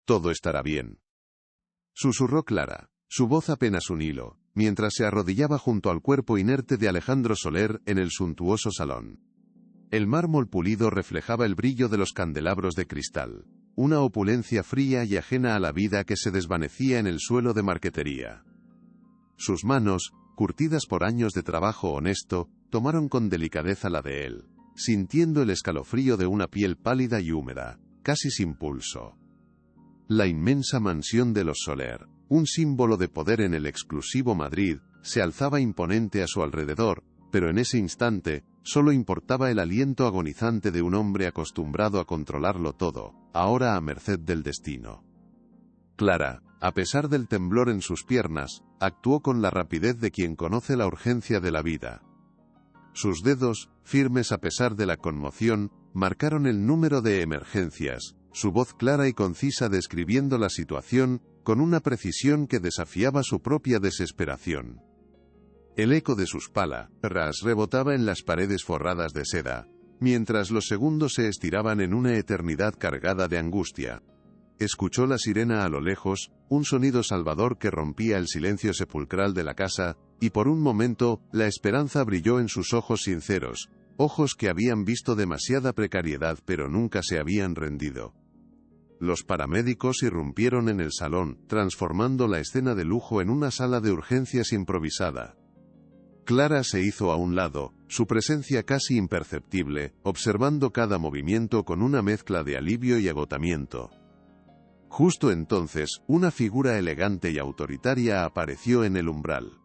Todo estará bien. Susurró Clara, su voz apenas un hilo, mientras se arrodillaba junto al cuerpo inerte de Alejandro Soler en el suntuoso salón. El mármol pulido reflejaba el brillo de los candelabros de cristal, una opulencia fría y ajena a la vida que se desvanecía en el suelo de marquetería. Sus manos, curtidas por años de trabajo honesto, tomaron con delicadeza la de él, sintiendo el escalofrío de una piel pálida y húmeda, casi sin pulso. La inmensa mansión de los Soler, un símbolo de poder en el exclusivo Madrid, se alzaba imponente a su alrededor, pero en ese instante, solo importaba el aliento agonizante de un hombre acostumbrado a controlarlo todo, ahora a merced del destino. Clara, a pesar del temblor en sus piernas, actuó con la rapidez de quien conoce la urgencia de la vida. Sus dedos, firmes a pesar de la conmoción, marcaron el número de emergencias, su voz clara y concisa describiendo la situación, con una precisión que desafiaba su propia desesperación. El eco de sus palabras rebotaba en las paredes forradas de seda, mientras los segundos se estiraban en una eternidad cargada de angustia. Escuchó la sirena a lo lejos, un sonido salvador que rompía el silencio sepulcral de la casa, y por un momento, la esperanza brilló en sus ojos sinceros, ojos que habían visto demasiada precariedad pero nunca se habían rendido. Los paramédicos irrumpieron en el salón, transformando la escena de lujo en una sala de urgencias improvisada. Clara se hizo a un lado, su presencia casi imperceptible, observando cada movimiento con una mezcla de alivio y agotamiento. Justo entonces, una figura elegante y autoritaria apareció en el umbral.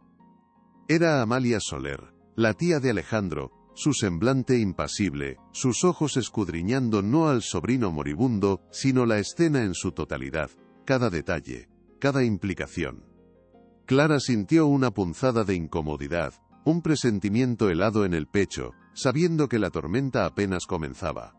Era Amalia Soler, la tía de Alejandro, su semblante impasible, sus ojos escudriñando no al sobrino moribundo, sino la escena en su totalidad, cada detalle, cada implicación. Clara sintió una punzada de incomodidad, un presentimiento helado en el pecho, sabiendo que la tormenta apenas comenzaba.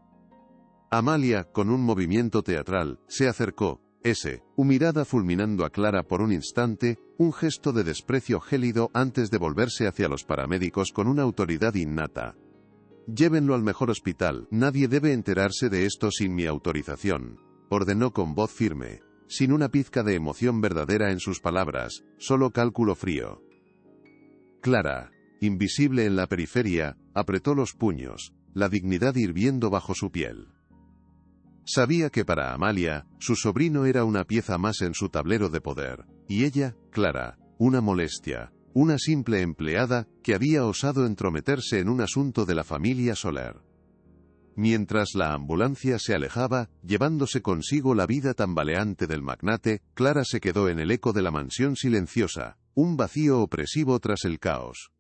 Amalia, con un movimiento teatral, se acercó, su mirada fulminando a Clara por un instante, un gesto de desprecio gélido antes de volverse hacia los paramédicos con una autoridad innata. «Llévenlo al mejor hospital, nadie debe enterarse de esto sin mi autorización», ordenó con voz firme, sin una pizca de emoción verdadera en sus palabras, solo cálculo frío. Clara, invisible en la periferia, apretó los puños, la dignidad hirviendo bajo su piel. Sabía que para Amalia, su sobrino era una pieza más en su tablero de poder, y ella, Clara, una molestia, una simple empleada que había osado entrometerse en un asunto de la familia Soler. Mientras la ambulancia se alejaba, llevándose consigo la vida tambaleante del magnate, Clara se quedó en el eco de la mansión silenciosa, un vacío opresivo tras el caos.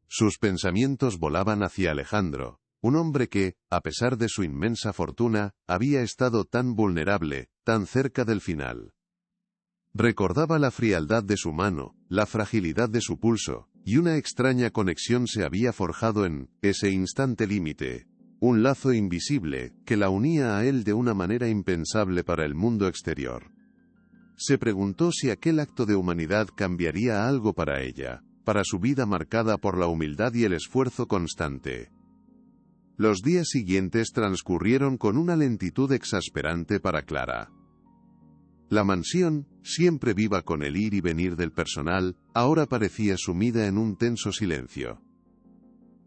Sus pensamientos volaban hacia Alejandro, un hombre que, a pesar de su inmensa fortuna, había estado tan vulnerable, tan cerca del final. Recordaba la frialdad de su mano, la fragilidad de su pulso, y una extraña conexión se había forjado en ese instante límite, un lazo invisible que la unía a él de una manera impensable para el mundo exterior. Se preguntó si aquel acto de humanidad cambiaría algo para ella, para su vida marcada por la humildad y el esfuerzo constante. Los días siguientes transcurrieron con una lentitud exasperante para Clara. La mansión, siempre viva con el ir y venir del personal, ahora parecía sumida en un tenso silencio.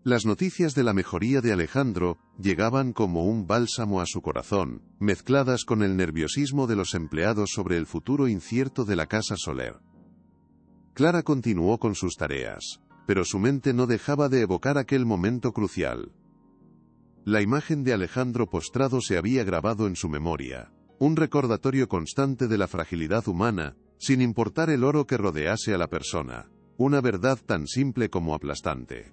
Las noticias de la mejoría de Alejandro llegaban como un bálsamo a su corazón, mezcladas con el nerviosismo de los empleados sobre el futuro incierto de la casa Soler. Clara continuó con sus tareas, pero su mente no dejaba de evocar aquel momento crucial. La imagen de Alejandro postrado se había grabado en su memoria, un recordatorio constante de la fragilidad humana, sin importar el oro que rodease a la persona, una verdad tan simple como aplastante.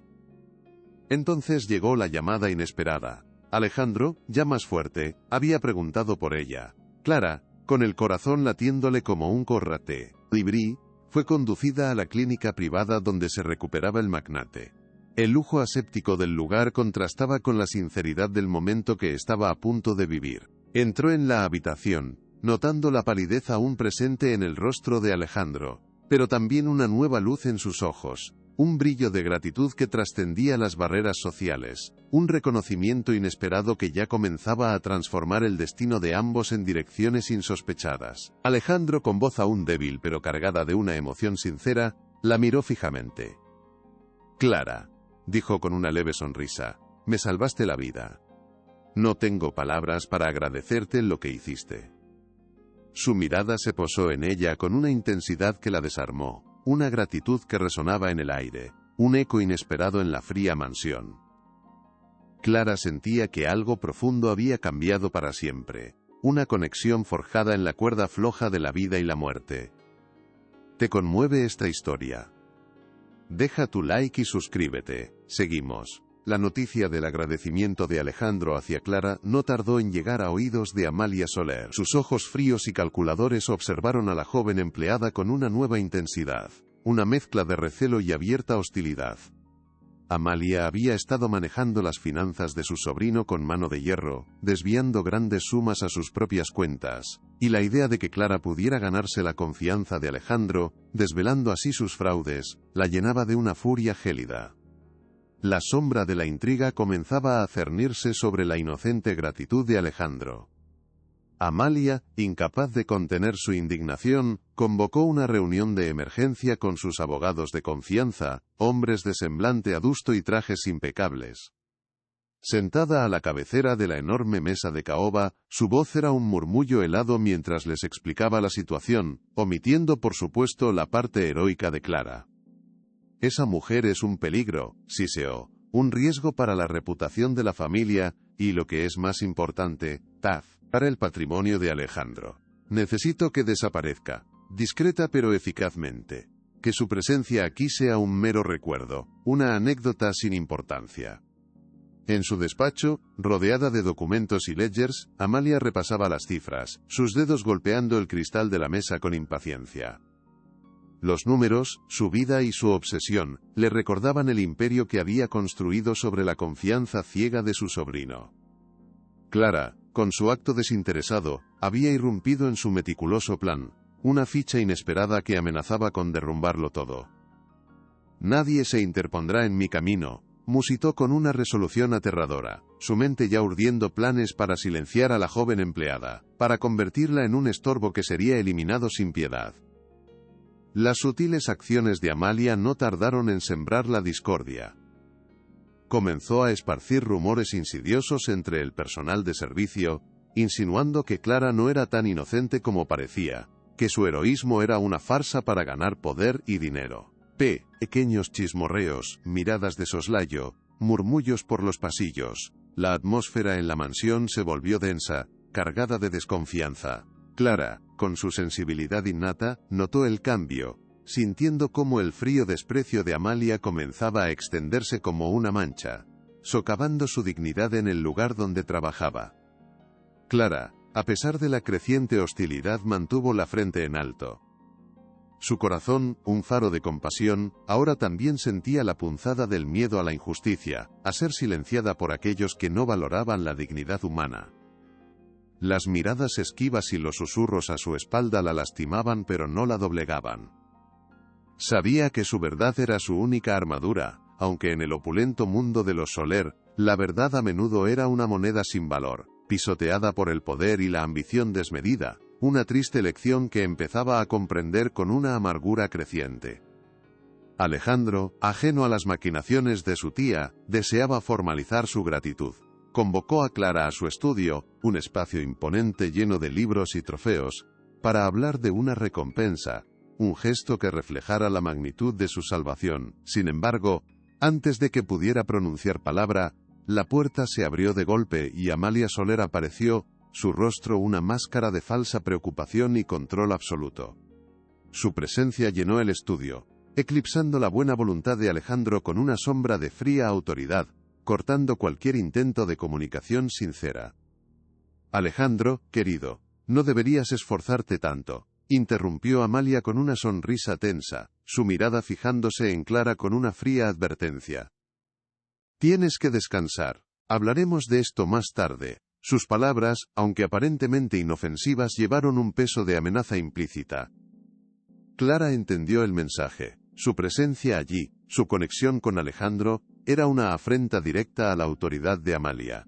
Entonces llegó la llamada inesperada. Alejandro, ya más fuerte, había preguntado por ella. Clara, con el corazón latiéndole como un colibrí, fue conducida a la clínica privada donde se recuperaba el magnate. El lujo aséptico del lugar contrastaba con la sinceridad del momento que estaba a punto de vivir. Entró en la habitación, notando la palidez aún presente en el rostro de Alejandro, pero también una nueva luz en sus ojos, un brillo de gratitud que trascendía las barreras sociales, un reconocimiento inesperado que ya comenzaba a transformar el destino de ambos en direcciones insospechadas. Alejandro, con voz aún débil pero cargada de una emoción sincera, la miró fijamente. «Clara», dijo con una leve sonrisa, «me salvaste la vida. No tengo palabras para agradecerte lo que hiciste». Su mirada se posó en ella con una intensidad que la desarmó. Una gratitud que resonaba en el aire, un eco inesperado en la fría mansión. Clara sentía que algo profundo había cambiado para siempre, una conexión forjada en la cuerda floja de la vida y la muerte. ¿Te conmueve esta historia? Deja tu like y suscríbete. Seguimos. La noticia del agradecimiento de Alejandro hacia Clara no tardó en llegar a oídos de Amalia Soler. Sus ojos fríos y calculadores observaron a la joven empleada con una nueva intensidad, una mezcla de recelo y abierta hostilidad. Amalia había estado manejando las finanzas de su sobrino con mano de hierro, desviando grandes sumas a sus propias cuentas, y la idea de que Clara pudiera ganarse la confianza de Alejandro, desvelando así sus fraudes, la llenaba de una furia gélida. La sombra de la intriga comenzaba a cernirse sobre la inocente gratitud de Alejandro. Amalia, incapaz de contener su indignación, convocó una reunión de emergencia con sus abogados de confianza, hombres de semblante adusto y trajes impecables. Sentada a la cabecera de la enorme mesa de caoba, su voz era un murmullo helado mientras les explicaba la situación, omitiendo por supuesto la parte heroica de Clara. «Esa mujer es un peligro», siseó, «un riesgo para la reputación de la familia, y lo que es más importante, para el patrimonio de Alejandro. Necesito que desaparezca, discreta pero eficazmente. Que su presencia aquí sea un mero recuerdo, una anécdota sin importancia». En su despacho, rodeada de documentos y ledgers, Amalia repasaba las cifras, sus dedos golpeando el cristal de la mesa con impaciencia. Los números, su vida y su obsesión, le recordaban el imperio que había construido sobre la confianza ciega de su sobrino. Clara, con su acto desinteresado, había irrumpido en su meticuloso plan, una ficha inesperada que amenazaba con derrumbarlo todo. «Nadie se interpondrá en mi camino», musitó con una resolución aterradora, su mente ya urdiendo planes para silenciar a la joven empleada, para convertirla en un estorbo que sería eliminado sin piedad. Las sutiles acciones de Amalia no tardaron en sembrar la discordia. Comenzó a esparcir rumores insidiosos entre el personal de servicio, insinuando que Clara no era tan inocente como parecía, que su heroísmo era una farsa para ganar poder y dinero. Pequeños chismorreos, miradas de soslayo, murmullos por los pasillos. La atmósfera en la mansión se volvió densa, cargada de desconfianza. Clara, con su sensibilidad innata, notó el cambio, sintiendo cómo el frío desprecio de Amalia comenzaba a extenderse como una mancha, socavando su dignidad en el lugar donde trabajaba. Clara, a pesar de la creciente hostilidad, mantuvo la frente en alto. Su corazón, un faro de compasión, ahora también sentía la punzada del miedo a la injusticia, a ser silenciada por aquellos que no valoraban la dignidad humana. Las miradas esquivas y los susurros a su espalda la lastimaban pero no la doblegaban. Sabía que su verdad era su única armadura, aunque en el opulento mundo de los Soler, la verdad a menudo era una moneda sin valor, pisoteada por el poder y la ambición desmedida, una triste lección que empezaba a comprender con una amargura creciente. Alejandro, ajeno a las maquinaciones de su tía, deseaba formalizar su gratitud. Convocó a Clara a su estudio, un espacio imponente lleno de libros y trofeos, para hablar de una recompensa, un gesto que reflejara la magnitud de su salvación. Sin embargo, antes de que pudiera pronunciar palabra, la puerta se abrió de golpe y Amalia Soler apareció, su rostro una máscara de falsa preocupación y control absoluto. Su presencia llenó el estudio, eclipsando la buena voluntad de Alejandro con una sombra de fría autoridad, cortando cualquier intento de comunicación sincera. «Alejandro, querido, no deberías esforzarte tanto», interrumpió Amalia con una sonrisa tensa, su mirada fijándose en Clara con una fría advertencia. «Tienes que descansar. Hablaremos de esto más tarde». Sus palabras, aunque aparentemente inofensivas, llevaron un peso de amenaza implícita. Clara entendió el mensaje. Su presencia allí, Su conexión con Alejandro era una afrenta directa a la autoridad de Amalia.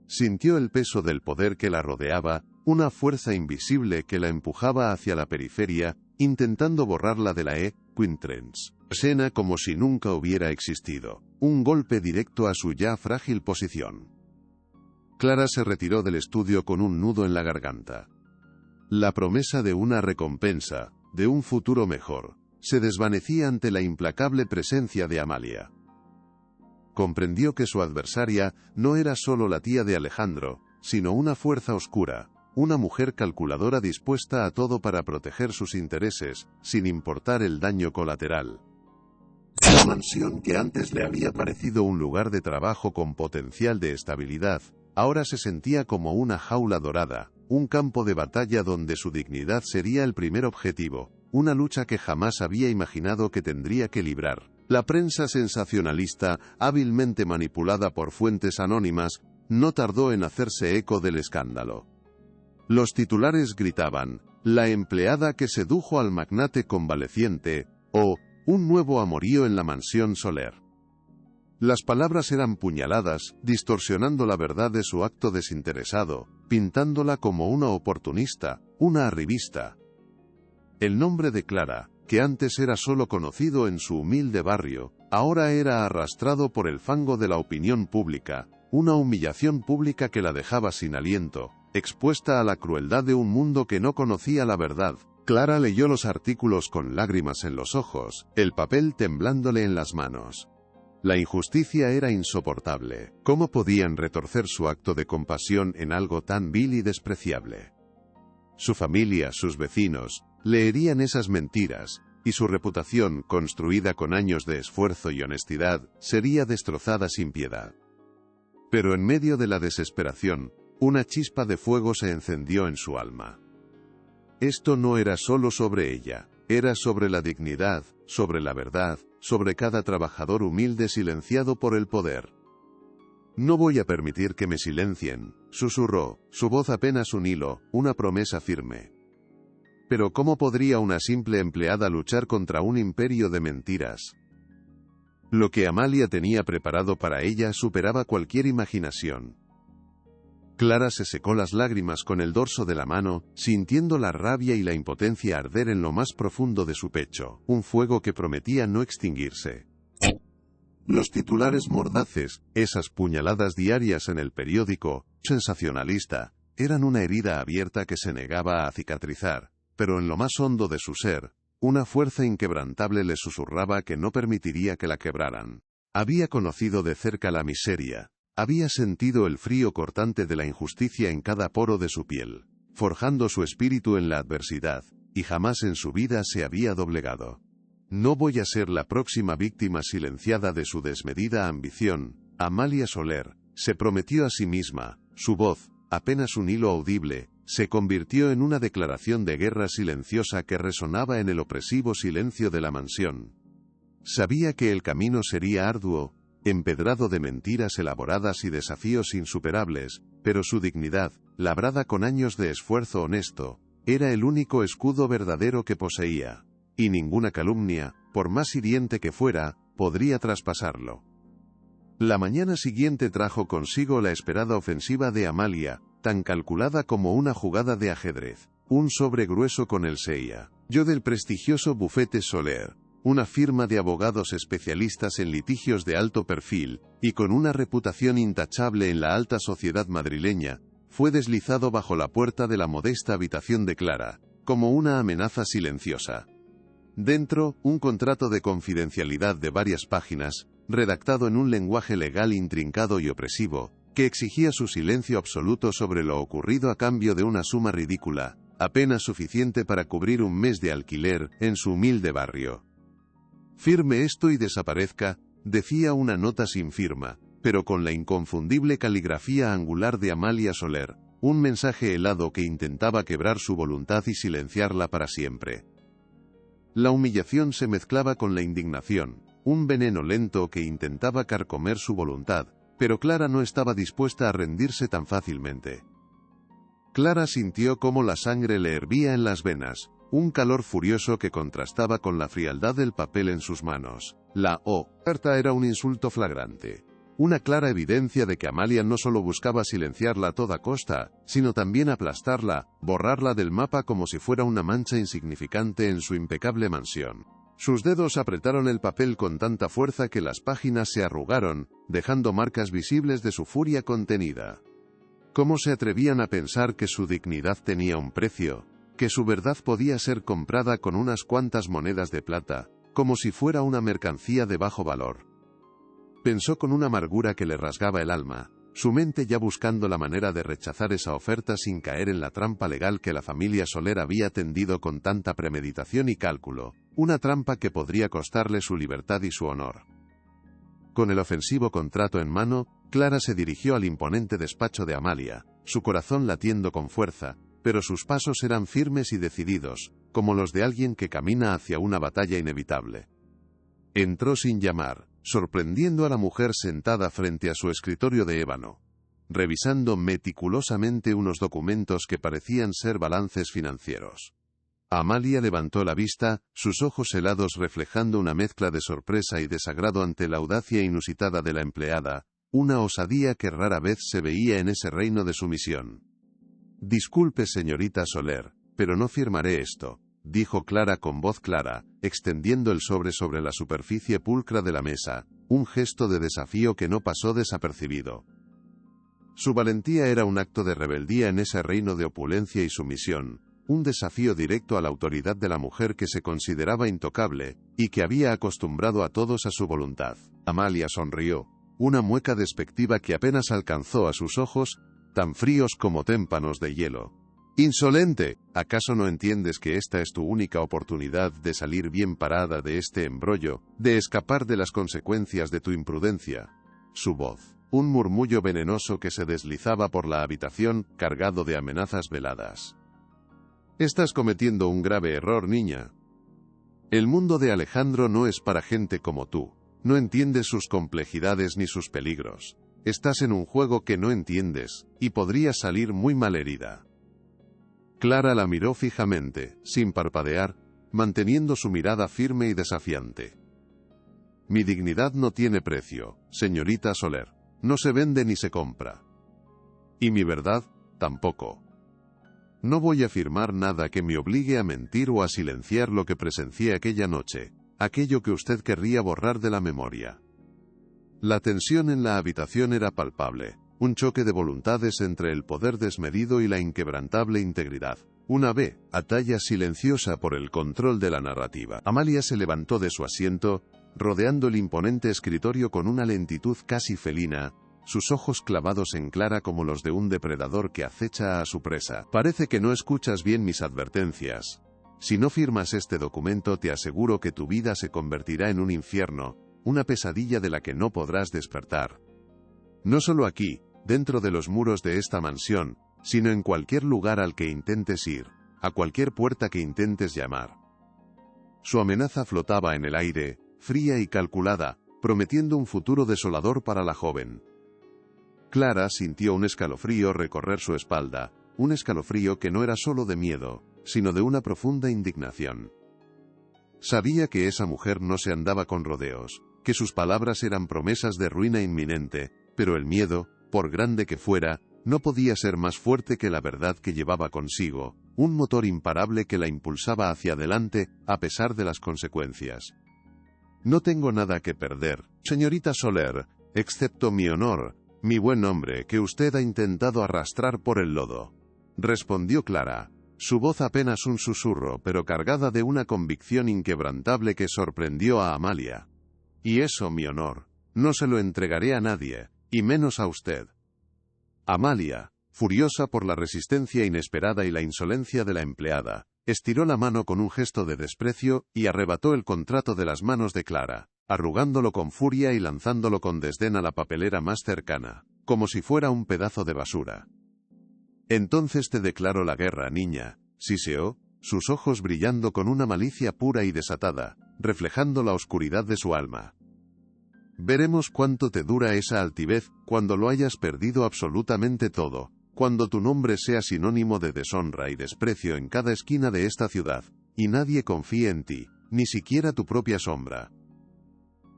Sintió el peso del poder que la rodeaba, una fuerza invisible que la empujaba hacia la periferia, intentando borrarla de la Quintrens. Escena como si nunca hubiera existido. Un golpe directo a su ya frágil posición. Clara se retiró del estudio con un nudo en la garganta. La promesa de una recompensa, de un futuro mejor, se desvanecía ante la implacable presencia de Amalia. Comprendió que su adversaria no era solo la tía de Alejandro, sino una fuerza oscura, una mujer calculadora dispuesta a todo para proteger sus intereses, sin importar el daño colateral. La mansión que antes le había parecido un lugar de trabajo con potencial de estabilidad, ahora se sentía como una jaula dorada, un campo de batalla donde su dignidad sería el primer objetivo, una lucha que jamás había imaginado que tendría que librar. La prensa sensacionalista, hábilmente manipulada por fuentes anónimas, no tardó en hacerse eco del escándalo. Los titulares gritaban, «La empleada que sedujo al magnate convaleciente», o «Un nuevo amorío en la mansión Soler». Las palabras eran puñaladas, distorsionando la verdad de su acto desinteresado, pintándola como una oportunista, una arribista. El nombre de Clara, que antes era solo conocido en su humilde barrio, ahora era arrastrado por el fango de la opinión pública, una humillación pública que la dejaba sin aliento, expuesta a la crueldad de un mundo que no conocía la verdad. Clara leyó los artículos con lágrimas en los ojos, el papel temblándole en las manos. La injusticia era insoportable. ¿Cómo podían retorcer su acto de compasión en algo tan vil y despreciable? Su familia, sus vecinos, leerían esas mentiras, y su reputación, construida con años de esfuerzo y honestidad, sería destrozada sin piedad. Pero en medio de la desesperación, una chispa de fuego se encendió en su alma. Esto no era solo sobre ella, era sobre la dignidad, sobre la verdad, sobre cada trabajador humilde silenciado por el poder. «No voy a permitir que me silencien», susurró, su voz apenas un hilo, una promesa firme. Pero ¿cómo podría una simple empleada luchar contra un imperio de mentiras? Lo que Amalia tenía preparado para ella superaba cualquier imaginación. Clara se secó las lágrimas con el dorso de la mano, sintiendo la rabia y la impotencia arder en lo más profundo de su pecho, un fuego que prometía no extinguirse. Los titulares mordaces, esas puñaladas diarias en el periódico sensacionalista, eran una herida abierta que se negaba a cicatrizar, pero en lo más hondo de su ser, una fuerza inquebrantable le susurraba que no permitiría que la quebraran. Había conocido de cerca la miseria. Había sentido el frío cortante de la injusticia en cada poro de su piel, forjando su espíritu en la adversidad, y jamás en su vida se había doblegado. «No voy a ser la próxima víctima silenciada de su desmedida ambición», Amalia Soler, se prometió a sí misma. Su voz, apenas un hilo audible, se convirtió en una declaración de guerra silenciosa que resonaba en el opresivo silencio de la mansión. Sabía que el camino sería arduo, empedrado de mentiras elaboradas y desafíos insuperables, pero su dignidad, labrada con años de esfuerzo honesto, era el único escudo verdadero que poseía, y ninguna calumnia, por más hiriente que fuera, podría traspasarlo. La mañana siguiente trajo consigo la esperada ofensiva de Amalia, tan calculada como una jugada de ajedrez. Un sobre grueso con el sello «Yo» del prestigioso bufete Soler, una firma de abogados especialistas en litigios de alto perfil, y con una reputación intachable en la alta sociedad madrileña, fue deslizado bajo la puerta de la modesta habitación de Clara, como una amenaza silenciosa. Dentro, un contrato de confidencialidad de varias páginas, redactado en un lenguaje legal intrincado y opresivo, que exigía su silencio absoluto sobre lo ocurrido a cambio de una suma ridícula, apenas suficiente para cubrir un mes de alquiler en su humilde barrio. «Firme esto y desaparezca», decía una nota sin firma, pero con la inconfundible caligrafía angular de Amalia Soler, un mensaje helado que intentaba quebrar su voluntad y silenciarla para siempre. La humillación se mezclaba con la indignación, un veneno lento que intentaba carcomer su voluntad, pero Clara no estaba dispuesta a rendirse tan fácilmente. Clara sintió cómo la sangre le hervía en las venas, un calor furioso que contrastaba con la frialdad del papel en sus manos. La oferta era un insulto flagrante. Una clara evidencia de que Amalia no solo buscaba silenciarla a toda costa, sino también aplastarla, borrarla del mapa como si fuera una mancha insignificante en su impecable mansión. Sus dedos apretaron el papel con tanta fuerza que las páginas se arrugaron, dejando marcas visibles de su furia contenida. ¿Cómo se atrevían a pensar que su dignidad tenía un precio? Que su verdad podía ser comprada con unas cuantas monedas de plata, como si fuera una mercancía de bajo valor. Pensó con una amargura que le rasgaba el alma, su mente ya buscando la manera de rechazar esa oferta sin caer en la trampa legal que la familia Soler había tendido con tanta premeditación y cálculo, una trampa que podría costarle su libertad y su honor. Con el ofensivo contrato en mano, Clara se dirigió al imponente despacho de Amalia, su corazón latiendo con fuerza, pero sus pasos eran firmes y decididos, como los de alguien que camina hacia una batalla inevitable. Entró sin llamar, sorprendiendo a la mujer sentada frente a su escritorio de ébano, revisando meticulosamente unos documentos que parecían ser balances financieros. Amalia levantó la vista, sus ojos helados reflejando una mezcla de sorpresa y desagrado ante la audacia inusitada de la empleada, una osadía que rara vez se veía en ese reino de sumisión. «Disculpe, señorita Soler, pero no firmaré esto», dijo Clara con voz clara, extendiendo el sobre la superficie pulcra de la mesa, un gesto de desafío que no pasó desapercibido. Su valentía era un acto de rebeldía en ese reino de opulencia y sumisión, un desafío directo a la autoridad de la mujer que se consideraba intocable, y que había acostumbrado a todos a su voluntad. Amalia sonrió, una mueca despectiva que apenas alcanzó a sus ojos, tan fríos como témpanos de hielo. «Insolente, ¿acaso no entiendes que esta es tu única oportunidad de salir bien parada de este embrollo, de escapar de las consecuencias de tu imprudencia?» Su voz, un murmullo venenoso que se deslizaba por la habitación, cargado de amenazas veladas. «Estás cometiendo un grave error, niña. El mundo de Alejandro no es para gente como tú. No entiendes sus complejidades ni sus peligros. Estás en un juego que no entiendes, y podrías salir muy malherida». Clara la miró fijamente, sin parpadear, manteniendo su mirada firme y desafiante. «Mi dignidad no tiene precio, señorita Soler. No se vende ni se compra. Y mi verdad, tampoco. No voy a firmar nada que me obligue a mentir o a silenciar lo que presencié aquella noche, aquello que usted querría borrar de la memoria». La tensión en la habitación era palpable, un choque de voluntades entre el poder desmedido y la inquebrantable integridad. Una batalla silenciosa por el control de la narrativa. Amalia se levantó de su asiento, rodeando el imponente escritorio con una lentitud casi felina, sus ojos clavados en Clara como los de un depredador que acecha a su presa. «Parece que no escuchas bien mis advertencias. Si no firmas este documento te aseguro que tu vida se convertirá en un infierno, una pesadilla de la que no podrás despertar. No solo aquí, dentro de los muros de esta mansión, sino en cualquier lugar al que intentes ir, a cualquier puerta que intentes llamar». Su amenaza flotaba en el aire, fría y calculada, prometiendo un futuro desolador para la joven. Clara sintió un escalofrío recorrer su espalda, un escalofrío que no era solo de miedo, sino de una profunda indignación. Sabía que esa mujer no se andaba con rodeos, que sus palabras eran promesas de ruina inminente, pero el miedo, por grande que fuera, no podía ser más fuerte que la verdad que llevaba consigo, un motor imparable que la impulsaba hacia adelante, a pesar de las consecuencias. «No tengo nada que perder, señorita Soler, excepto mi honor, mi buen nombre que usted ha intentado arrastrar por el lodo», respondió Clara, su voz apenas un susurro pero cargada de una convicción inquebrantable que sorprendió a Amalia. «Y eso, mi honor, no se lo entregaré a nadie, y menos a usted». Amalia, furiosa por la resistencia inesperada y la insolencia de la empleada, estiró la mano con un gesto de desprecio y arrebató el contrato de las manos de Clara, arrugándolo con furia y lanzándolo con desdén a la papelera más cercana, como si fuera un pedazo de basura. «Entonces te declaro la guerra, niña», siseó, sus ojos brillando con una malicia pura y desatada, reflejando la oscuridad de su alma. «Veremos cuánto te dura esa altivez, cuando lo hayas perdido absolutamente todo, cuando tu nombre sea sinónimo de deshonra y desprecio en cada esquina de esta ciudad, y nadie confía en ti, ni siquiera tu propia sombra.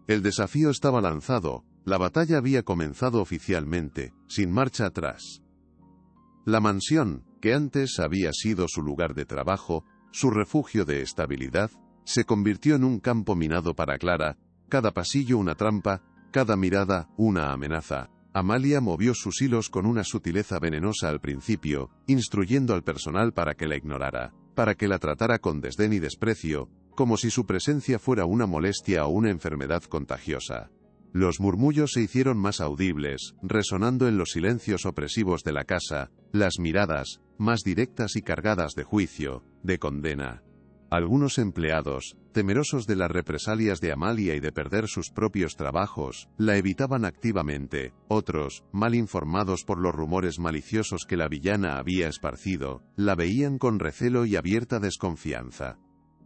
El desafío estaba lanzado, la batalla había comenzado oficialmente, sin marcha atrás. La mansión, que antes había sido su lugar de trabajo, su refugio de estabilidad, se convirtió en un campo minado para Clara, cada pasillo una trampa, cada mirada una amenaza. Amalia movió sus hilos con una sutileza venenosa al principio, instruyendo al personal para que la ignorara, para que la tratara con desdén y desprecio, como si su presencia fuera una molestia o una enfermedad contagiosa. Los murmullos se hicieron más audibles, resonando en los silencios opresivos de la casa, las miradas, más directas y cargadas de juicio, de condena. Algunos empleados, temerosos de las represalias de Amalia y de perder sus propios trabajos, la evitaban activamente. Otros, mal informados por los rumores maliciosos que la villana había esparcido, la veían con recelo y abierta desconfianza.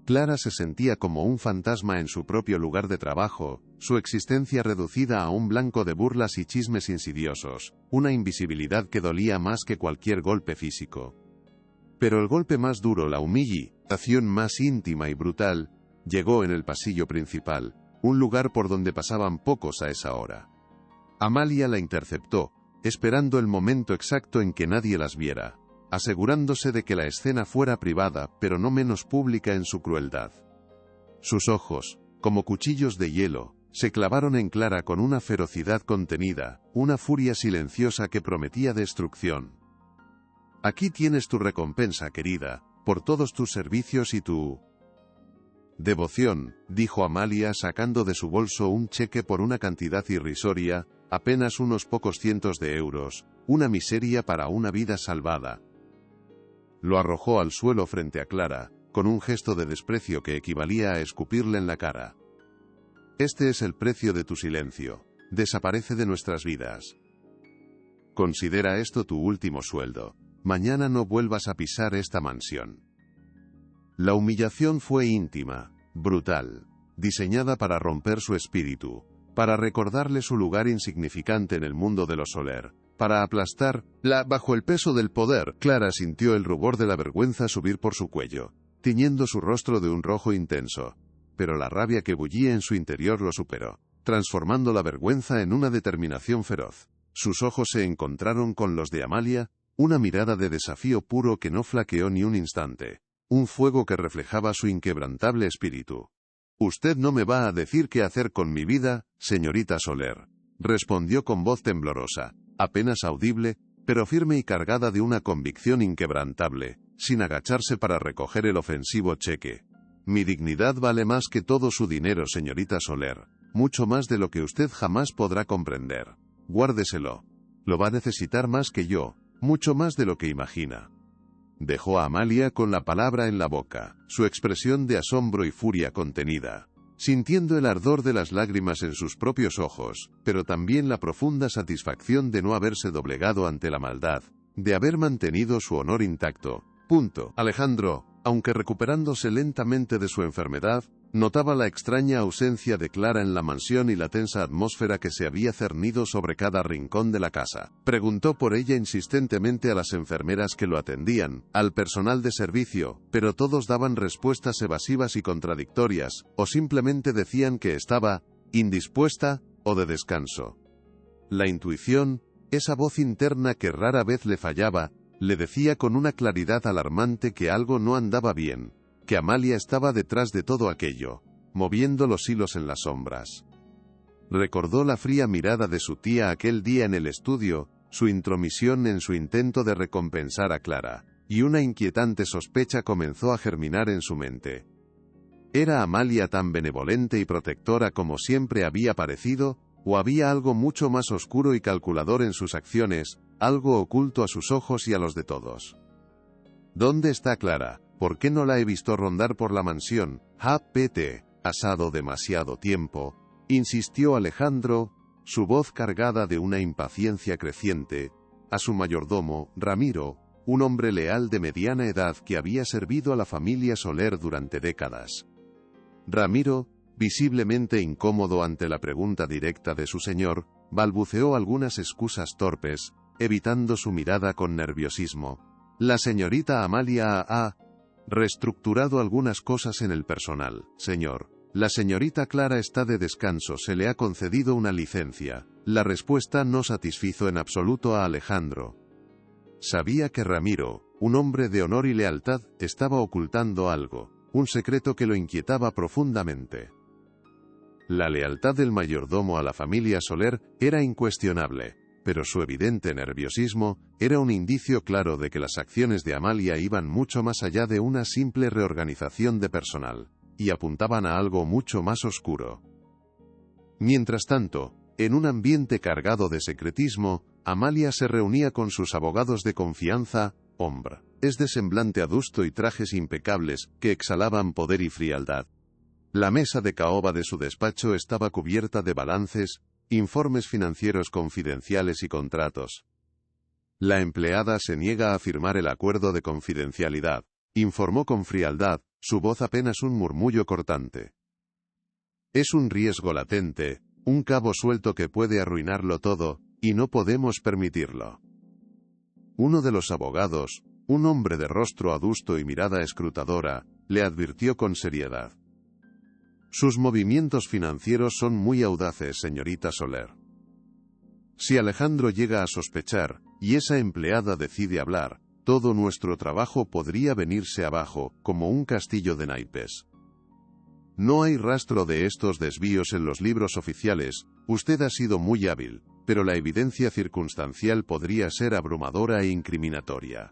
Clara se sentía como un fantasma en su propio lugar de trabajo, su existencia reducida a un blanco de burlas y chismes insidiosos, una invisibilidad que dolía más que cualquier golpe físico. Pero el golpe más duro, la humillación más íntima y brutal, llegó en el pasillo principal, un lugar por donde pasaban pocos a esa hora. Amalia la interceptó, esperando el momento exacto en que nadie las viera, asegurándose de que la escena fuera privada, pero no menos pública en su crueldad. Sus ojos, como cuchillos de hielo, se clavaron en Clara con una ferocidad contenida, una furia silenciosa que prometía destrucción. Aquí tienes tu recompensa, querida, por todos tus servicios y tu devoción, dijo Amalia sacando de su bolso un cheque por una cantidad irrisoria, apenas unos pocos cientos de euros, una miseria para una vida salvada. Lo arrojó al suelo frente a Clara, con un gesto de desprecio que equivalía a escupirle en la cara. Este es el precio de tu silencio. Desaparece de nuestras vidas. Considera esto tu último sueldo. Mañana no vuelvas a pisar esta mansión. La humillación fue íntima, brutal, diseñada para romper su espíritu, para recordarle su lugar insignificante en el mundo de los Soler, para aplastarla bajo el peso del poder. Clara sintió el rubor de la vergüenza subir por su cuello, tiñendo su rostro de un rojo intenso, pero la rabia que bullía en su interior lo superó, transformando la vergüenza en una determinación feroz. Sus ojos se encontraron con los de Amalia, una mirada de desafío puro que no flaqueó ni un instante, un fuego que reflejaba su inquebrantable espíritu. «Usted no me va a decir qué hacer con mi vida, señorita Soler», respondió con voz temblorosa, apenas audible, pero firme y cargada de una convicción inquebrantable, sin agacharse para recoger el ofensivo cheque. «Mi dignidad vale más que todo su dinero, señorita Soler, mucho más de lo que usted jamás podrá comprender. Guárdeselo. Lo va a necesitar más que yo, mucho más de lo que imagina». Dejó a Amalia con la palabra en la boca, su expresión de asombro y furia contenida, sintiendo el ardor de las lágrimas en sus propios ojos, pero también la profunda satisfacción de no haberse doblegado ante la maldad, de haber mantenido su honor intacto. Alejandro, aunque recuperándose lentamente de su enfermedad, notaba la extraña ausencia de Clara en la mansión y la tensa atmósfera que se había cernido sobre cada rincón de la casa. Preguntó por ella insistentemente a las enfermeras que lo atendían, al personal de servicio, pero todos daban respuestas evasivas y contradictorias, o simplemente decían que estaba indispuesta o de descanso. La intuición, esa voz interna que rara vez le fallaba, le decía con una claridad alarmante que algo no andaba bien, que Amalia estaba detrás de todo aquello, moviendo los hilos en las sombras. Recordó la fría mirada de su tía aquel día en el estudio, su intromisión en su intento de recompensar a Clara, y una inquietante sospecha comenzó a germinar en su mente. ¿Era Amalia tan benevolente y protectora como siempre había parecido, o había algo mucho más oscuro y calculador en sus acciones, algo oculto a sus ojos y a los de todos? ¿Dónde está Clara? ¿Por qué no la he visto rondar por la mansión? Pasado demasiado tiempo, insistió Alejandro, su voz cargada de una impaciencia creciente, a su mayordomo, Ramiro, un hombre leal de mediana edad que había servido a la familia Soler durante décadas. Ramiro, visiblemente incómodo ante la pregunta directa de su señor, balbuceó algunas excusas torpes, evitando su mirada con nerviosismo. La señorita Amalia Reestructurado algunas cosas en el personal, señor. La señorita Clara está de descanso, se le ha concedido una licencia. La respuesta no satisfizo en absoluto a Alejandro. Sabía que Ramiro, un hombre de honor y lealtad, estaba ocultando algo, un secreto que lo inquietaba profundamente. La lealtad del mayordomo a la familia Soler era incuestionable, pero su evidente nerviosismo era un indicio claro de que las acciones de Amalia iban mucho más allá de una simple reorganización de personal, y apuntaban a algo mucho más oscuro. Mientras tanto, en un ambiente cargado de secretismo, Amalia se reunía con sus abogados de confianza, hombres de semblante adusto y trajes impecables, que exhalaban poder y frialdad. La mesa de caoba de su despacho estaba cubierta de balances, informes financieros confidenciales y contratos. La empleada se niega a firmar el acuerdo de confidencialidad, informó con frialdad, su voz apenas un murmullo cortante. Es un riesgo latente, un cabo suelto que puede arruinarlo todo, y no podemos permitirlo. Uno de los abogados, un hombre de rostro adusto y mirada escrutadora, le advirtió con seriedad. Sus movimientos financieros son muy audaces, señorita Soler. Si Alejandro llega a sospechar, y esa empleada decide hablar, todo nuestro trabajo podría venirse abajo, como un castillo de naipes. No hay rastro de estos desvíos en los libros oficiales, usted ha sido muy hábil, pero la evidencia circunstancial podría ser abrumadora e incriminatoria.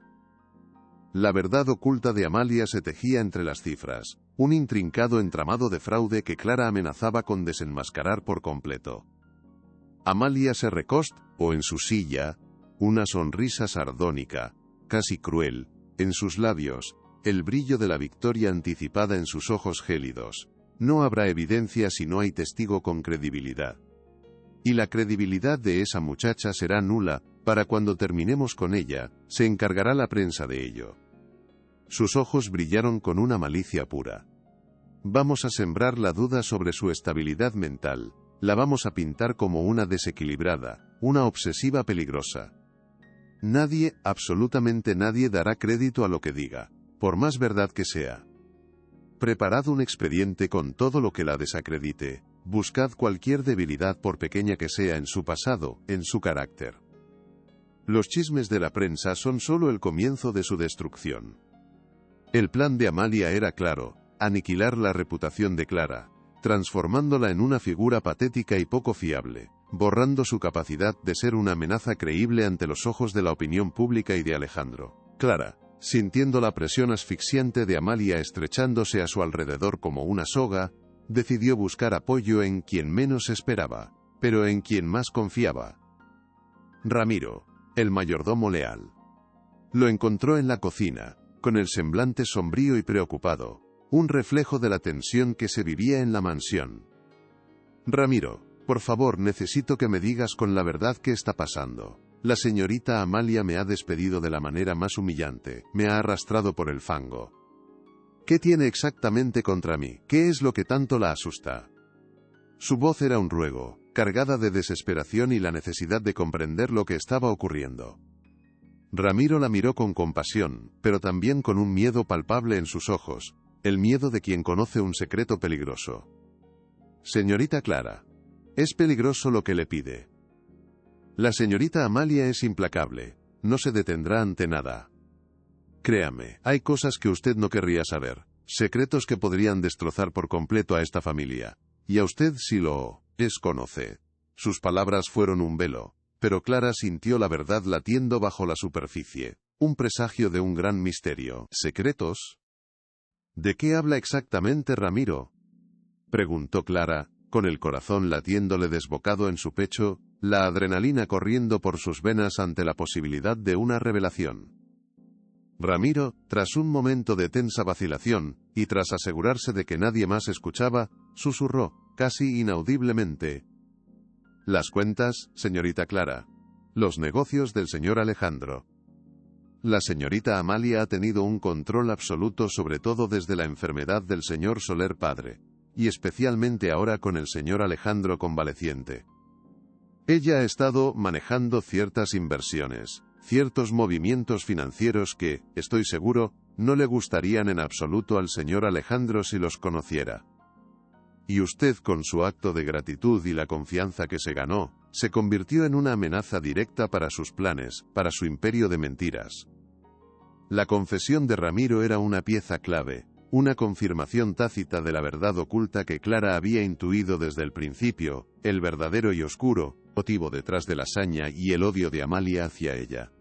La verdad oculta de Amalia se tejía entre las cifras, un intrincado entramado de fraude que Clara amenazaba con desenmascarar por completo. Amalia se recostó en su silla, una sonrisa sardónica, casi cruel, en sus labios, el brillo de la victoria anticipada en sus ojos gélidos. No habrá evidencia si no hay testigo con credibilidad. Y la credibilidad de esa muchacha será nula, para cuando terminemos con ella, se encargará la prensa de ello. Sus ojos brillaron con una malicia pura. Vamos a sembrar la duda sobre su estabilidad mental, la vamos a pintar como una desequilibrada, una obsesiva peligrosa. Nadie, absolutamente nadie dará crédito a lo que diga, por más verdad que sea. Preparad un expediente con todo lo que la desacredite, buscad cualquier debilidad por pequeña que sea en su pasado, en su carácter. Los chismes de la prensa son solo el comienzo de su destrucción. El plan de Amalia era claro, aniquilar la reputación de Clara, transformándola en una figura patética y poco fiable, borrando su capacidad de ser una amenaza creíble ante los ojos de la opinión pública y de Alejandro. Clara, sintiendo la presión asfixiante de Amalia estrechándose a su alrededor como una soga, decidió buscar apoyo en quien menos esperaba, pero en quien más confiaba. Ramiro, el mayordomo leal. Lo encontró en la cocina, con el semblante sombrío y preocupado, un reflejo de la tensión que se vivía en la mansión. Ramiro, por favor, necesito que me digas con la verdad qué está pasando. La señorita Amalia me ha despedido de la manera más humillante, me ha arrastrado por el fango. ¿Qué tiene exactamente contra mí? ¿Qué es lo que tanto la asusta? Su voz era un ruego, cargada de desesperación y la necesidad de comprender lo que estaba ocurriendo. Ramiro la miró con compasión, pero también con un miedo palpable en sus ojos, el miedo de quien conoce un secreto peligroso. Señorita Clara, es peligroso lo que le pide. La señorita Amalia es implacable, no se detendrá ante nada. Créame, hay cosas que usted no querría saber, secretos que podrían destrozar por completo a esta familia, y a usted sí lo desconoce. Sus palabras fueron un velo, pero Clara sintió la verdad latiendo bajo la superficie, un presagio de un gran misterio. ¿Secretos? ¿De qué habla exactamente Ramiro?, preguntó Clara, con el corazón latiéndole desbocado en su pecho, la adrenalina corriendo por sus venas ante la posibilidad de una revelación. Ramiro, tras un momento de tensa vacilación, y tras asegurarse de que nadie más escuchaba, susurró, casi inaudiblemente: «Las cuentas, señorita Clara. Los negocios del señor Alejandro». La señorita Amalia ha tenido un control absoluto sobre todo desde la enfermedad del señor Soler padre, y especialmente ahora con el señor Alejandro convaleciente. Ella ha estado manejando ciertas inversiones, ciertos movimientos financieros que, estoy seguro, no le gustarían en absoluto al señor Alejandro si los conociera. Y usted, con su acto de gratitud y la confianza que se ganó, se convirtió en una amenaza directa para sus planes, para su imperio de mentiras. La confesión de Ramiro era una pieza clave, una confirmación tácita de la verdad oculta que Clara había intuido desde el principio, el verdadero y oscuro motivo detrás de la saña y el odio de Amalia hacia ella.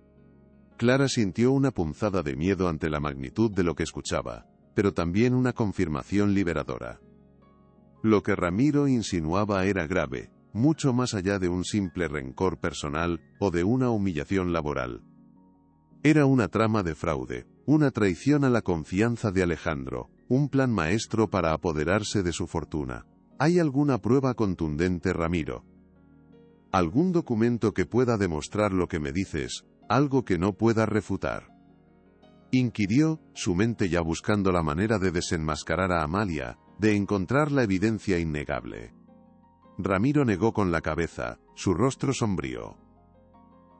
Clara sintió una punzada de miedo ante la magnitud de lo que escuchaba, pero también una confirmación liberadora. Lo que Ramiro insinuaba era grave, mucho más allá de un simple rencor personal o de una humillación laboral. Era una trama de fraude, una traición a la confianza de Alejandro, un plan maestro para apoderarse de su fortuna. ¿Hay alguna prueba contundente, Ramiro? ¿Algún documento que pueda demostrar lo que me dices, algo que no pueda refutar? Inquirió, su mente ya buscando la manera de desenmascarar a Amalia, de encontrar la evidencia innegable. Ramiro negó con la cabeza, su rostro sombrío.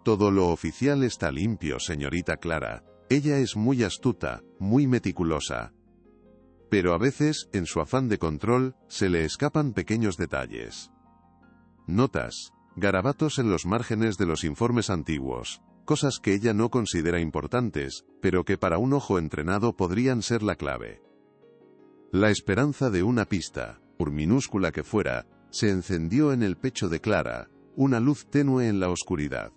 Todo lo oficial está limpio, señorita Clara. Ella es muy astuta, muy meticulosa. Pero a veces, en su afán de control, se le escapan pequeños detalles. Notas, garabatos en los márgenes de los informes antiguos, cosas que ella no considera importantes, pero que para un ojo entrenado podrían ser la clave. La esperanza de una pista, por minúscula que fuera, se encendió en el pecho de Clara, una luz tenue en la oscuridad.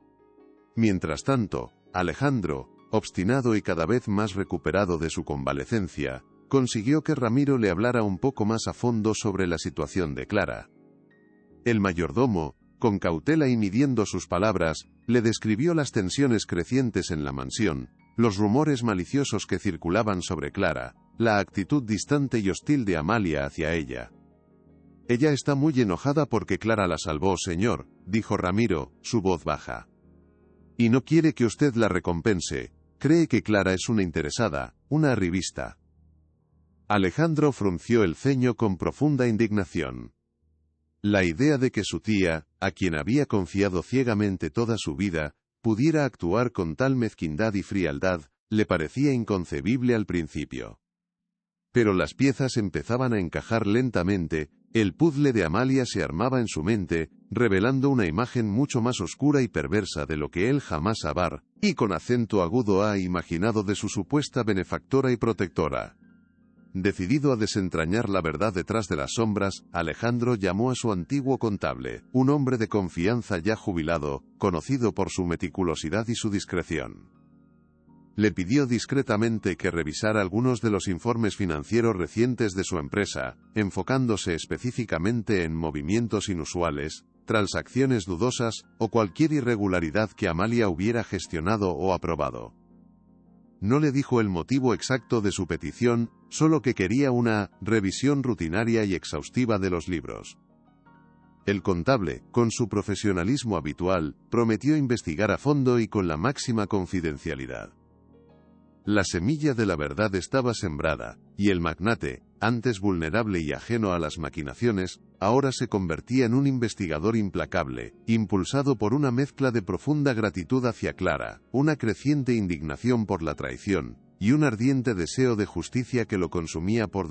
Mientras tanto, Alejandro, obstinado y cada vez más recuperado de su convalecencia, consiguió que Ramiro le hablara un poco más a fondo sobre la situación de Clara. El mayordomo, con cautela y midiendo sus palabras, le describió las tensiones crecientes en la mansión, los rumores maliciosos que circulaban sobre Clara, la actitud distante y hostil de Amalia hacia ella. Ella está muy enojada porque Clara la salvó, señor, dijo Ramiro, su voz baja. Y no quiere que usted la recompense, cree que Clara es una interesada, una arribista. Alejandro frunció el ceño con profunda indignación. La idea de que su tía, a quien había confiado ciegamente toda su vida, pudiera actuar con tal mezquindad y frialdad, le parecía inconcebible al principio. Pero las piezas empezaban a encajar lentamente, el puzzle de Amalia se armaba en su mente, revelando una imagen mucho más oscura y perversa de lo que él jamás y con acento agudo ha imaginado de su supuesta benefactora y protectora. Decidido a desentrañar la verdad detrás de las sombras, Alejandro llamó a su antiguo contable, un hombre de confianza ya jubilado, conocido por su meticulosidad y su discreción. Le pidió discretamente que revisara algunos de los informes financieros recientes de su empresa, enfocándose específicamente en movimientos inusuales, transacciones dudosas, o cualquier irregularidad que Amalia hubiera gestionado o aprobado. No le dijo el motivo exacto de su petición, solo que quería una revisión rutinaria y exhaustiva de los libros. El contable, con su profesionalismo habitual, prometió investigar a fondo y con la máxima confidencialidad. La semilla de la verdad estaba sembrada, y el magnate, antes vulnerable y ajeno a las maquinaciones, ahora se convertía en un investigador implacable, impulsado por una mezcla de profunda gratitud hacia Clara, una creciente indignación por la traición, y un ardiente deseo de justicia que lo consumía por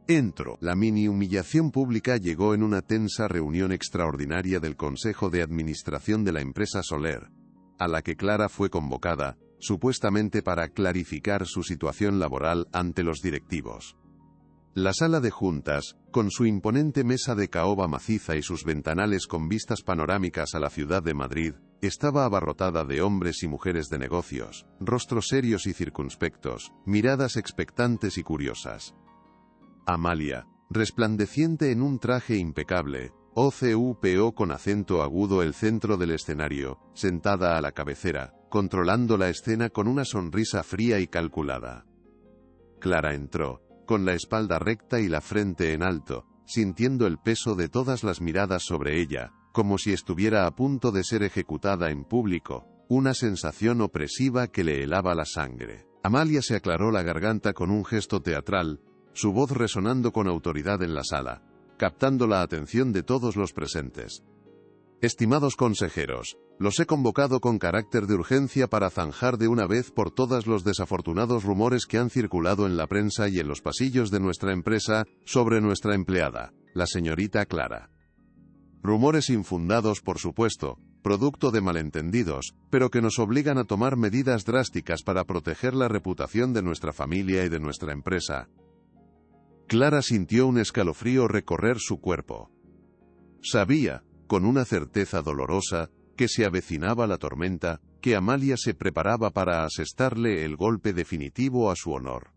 dentro. La mini humillación pública llegó en una tensa reunión extraordinaria del Consejo de Administración de la empresa Soler, a la que Clara fue convocada, supuestamente para clarificar su situación laboral ante los directivos. La sala de juntas, con su imponente mesa de caoba maciza y sus ventanales con vistas panorámicas a la ciudad de Madrid, estaba abarrotada de hombres y mujeres de negocios, rostros serios y circunspectos, miradas expectantes y curiosas. Amalia, resplandeciente en un traje impecable, OCUPO con acento agudo el centro del escenario, sentada a la cabecera, controlando la escena con una sonrisa fría y calculada. Clara entró, con la espalda recta y la frente en alto, sintiendo el peso de todas las miradas sobre ella, como si estuviera a punto de ser ejecutada en público, una sensación opresiva que le helaba la sangre. Amalia se aclaró la garganta con un gesto teatral, su voz resonando con autoridad en la sala, captando la atención de todos los presentes. Estimados consejeros, los he convocado con carácter de urgencia para zanjar de una vez por todas los desafortunados rumores que han circulado en la prensa y en los pasillos de nuestra empresa sobre nuestra empleada, la señorita Clara. Rumores infundados, por supuesto, producto de malentendidos, pero que nos obligan a tomar medidas drásticas para proteger la reputación de nuestra familia y de nuestra empresa. Clara sintió un escalofrío recorrer su cuerpo. Sabía, con una certeza dolorosa, que se avecinaba la tormenta, que Amalia se preparaba para asestarle el golpe definitivo a su honor.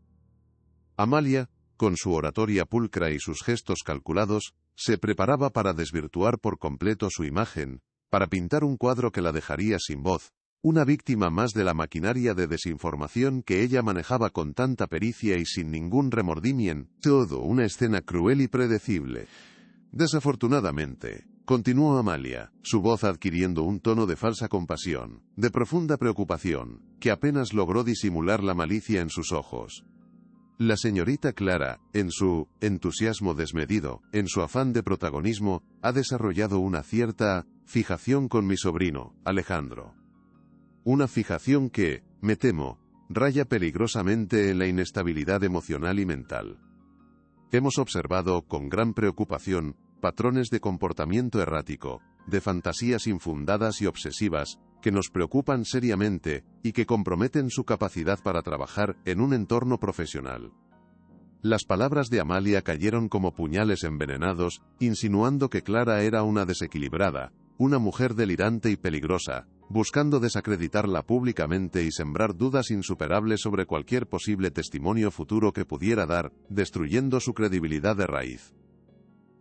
Amalia, con su oratoria pulcra y sus gestos calculados, se preparaba para desvirtuar por completo su imagen, para pintar un cuadro que la dejaría sin voz, una víctima más de la maquinaria de desinformación que ella manejaba con tanta pericia y sin ningún remordimiento, todo una escena cruel y predecible. Desafortunadamente, continuó Amalia, su voz adquiriendo un tono de falsa compasión, de profunda preocupación, que apenas logró disimular la malicia en sus ojos. La señorita Clara, en su entusiasmo desmedido, en su afán de protagonismo, ha desarrollado una cierta fijación con mi sobrino, Alejandro. Una fijación que, me temo, raya peligrosamente en la inestabilidad emocional y mental. Hemos observado, con gran preocupación, patrones de comportamiento errático, de fantasías infundadas y obsesivas, que nos preocupan seriamente, y que comprometen su capacidad para trabajar en un entorno profesional. Las palabras de Amalia cayeron como puñales envenenados, insinuando que Clara era una desequilibrada, una mujer delirante y peligrosa, buscando desacreditarla públicamente y sembrar dudas insuperables sobre cualquier posible testimonio futuro que pudiera dar, destruyendo su credibilidad de raíz.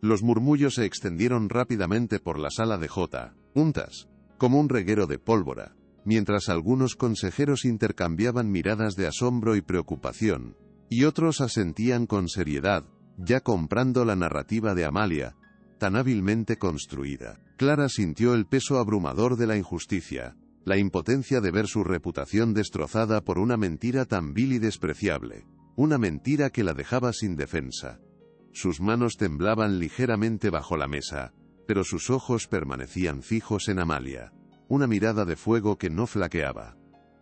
Los murmullos se extendieron rápidamente por la sala de juntas, como un reguero de pólvora, mientras algunos consejeros intercambiaban miradas de asombro y preocupación, y otros asentían con seriedad, ya comprando la narrativa de Amalia, tan hábilmente construida. Clara sintió el peso abrumador de la injusticia, la impotencia de ver su reputación destrozada por una mentira tan vil y despreciable, una mentira que la dejaba sin defensa. Sus manos temblaban ligeramente bajo la mesa, pero sus ojos permanecían fijos en Amalia, una mirada de fuego que no flaqueaba.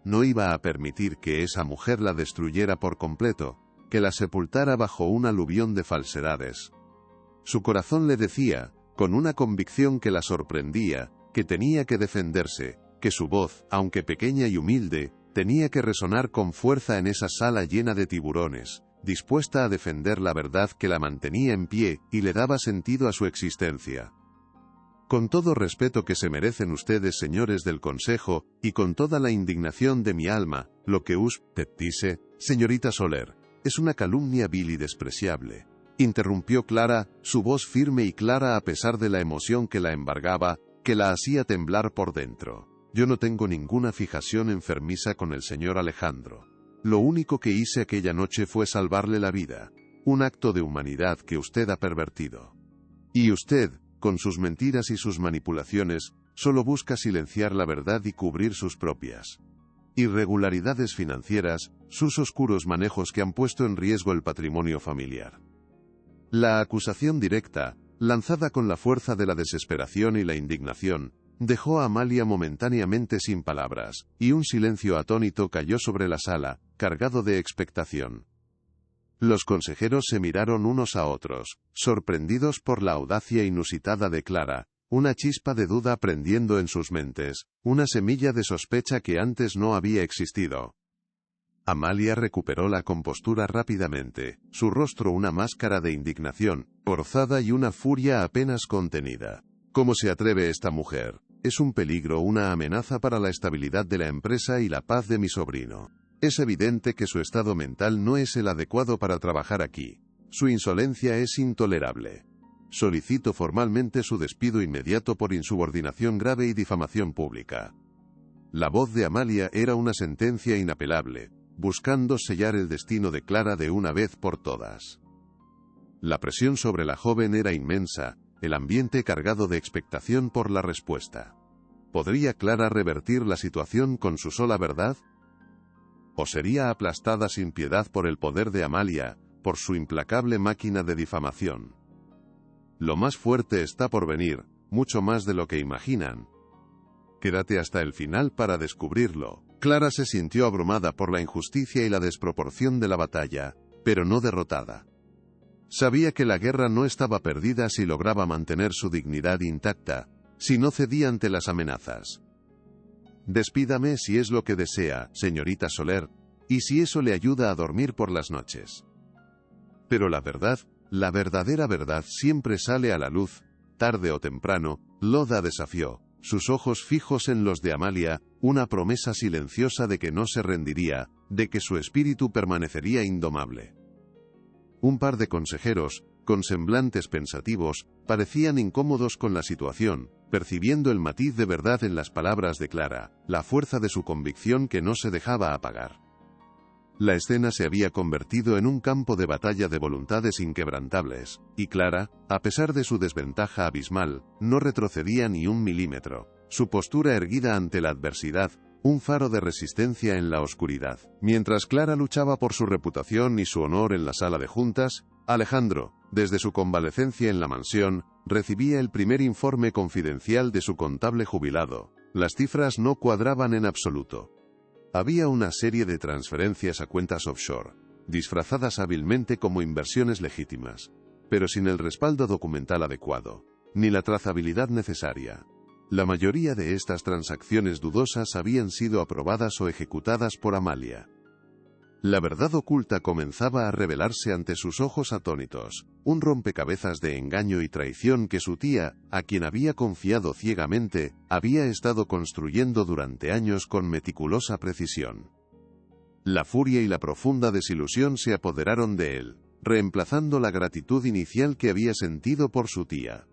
No iba a permitir que esa mujer la destruyera por completo, que la sepultara bajo un aluvión de falsedades. Su corazón le decía, con una convicción que la sorprendía, que tenía que defenderse, que su voz, aunque pequeña y humilde, tenía que resonar con fuerza en esa sala llena de tiburones, dispuesta a defender la verdad que la mantenía en pie y le daba sentido a su existencia. Con todo respeto que se merecen ustedes, señores del Consejo, y con toda la indignación de mi alma, lo que usted dice, señorita Soler, es una calumnia vil y despreciable. Interrumpió Clara, su voz firme y clara a pesar de la emoción que la embargaba, que la hacía temblar por dentro. Yo no tengo ninguna fijación enfermiza con el señor Alejandro. Lo único que hice aquella noche fue salvarle la vida. Un acto de humanidad que usted ha pervertido. Y usted, con sus mentiras y sus manipulaciones, solo busca silenciar la verdad y cubrir sus propias irregularidades financieras, sus oscuros manejos que han puesto en riesgo el patrimonio familiar. La acusación directa, lanzada con la fuerza de la desesperación y la indignación, dejó a Amalia momentáneamente sin palabras, y un silencio atónito cayó sobre la sala, cargado de expectación. Los consejeros se miraron unos a otros, sorprendidos por la audacia inusitada de Clara, una chispa de duda prendiendo en sus mentes, una semilla de sospecha que antes no había existido. Amalia recuperó la compostura rápidamente, su rostro una máscara de indignación, forzada y una furia apenas contenida. ¿Cómo se atreve esta mujer? Es un peligro, una amenaza para la estabilidad de la empresa y la paz de mi sobrino. Es evidente que su estado mental no es el adecuado para trabajar aquí. Su insolencia es intolerable. Solicito formalmente su despido inmediato por insubordinación grave y difamación pública. La voz de Amalia era una sentencia inapelable, buscando sellar el destino de Clara de una vez por todas. La presión sobre la joven era inmensa, el ambiente cargado de expectación por la respuesta. ¿Podría Clara revertir la situación con su sola verdad? ¿O sería aplastada sin piedad por el poder de Amalia, por su implacable máquina de difamación? Lo más fuerte está por venir, mucho más de lo que imaginan. Quédate hasta el final para descubrirlo. Clara se sintió abrumada por la injusticia y la desproporción de la batalla, pero no derrotada. Sabía que la guerra no estaba perdida si lograba mantener su dignidad intacta, si no cedía ante las amenazas. Despídame si es lo que desea, señorita Soler, y si eso le ayuda a dormir por las noches. Pero la verdad, la verdadera verdad siempre sale a la luz, tarde o temprano. Loda desafió, sus ojos fijos en los de Amalia, una promesa silenciosa de que no se rendiría, de que su espíritu permanecería indomable. Un par de consejeros, con semblantes pensativos, parecían incómodos con la situación, percibiendo el matiz de verdad en las palabras de Clara, la fuerza de su convicción que no se dejaba apagar. La escena se había convertido en un campo de batalla de voluntades inquebrantables, y Clara, a pesar de su desventaja abismal, no retrocedía ni un milímetro, su postura erguida ante la adversidad, un faro de resistencia en la oscuridad. Mientras Clara luchaba por su reputación y su honor en la sala de juntas, Alejandro, desde su convalecencia en la mansión, recibía el primer informe confidencial de su contable jubilado. Las cifras no cuadraban en absoluto. Había una serie de transferencias a cuentas offshore, disfrazadas hábilmente como inversiones legítimas, pero sin el respaldo documental adecuado, ni la trazabilidad necesaria. La mayoría de estas transacciones dudosas habían sido aprobadas o ejecutadas por Amalia. La verdad oculta comenzaba a revelarse ante sus ojos atónitos, un rompecabezas de engaño y traición que su tía, a quien había confiado ciegamente, había estado construyendo durante años con meticulosa precisión. La furia y la profunda desilusión se apoderaron de él, reemplazando la gratitud inicial que había sentido por su tía.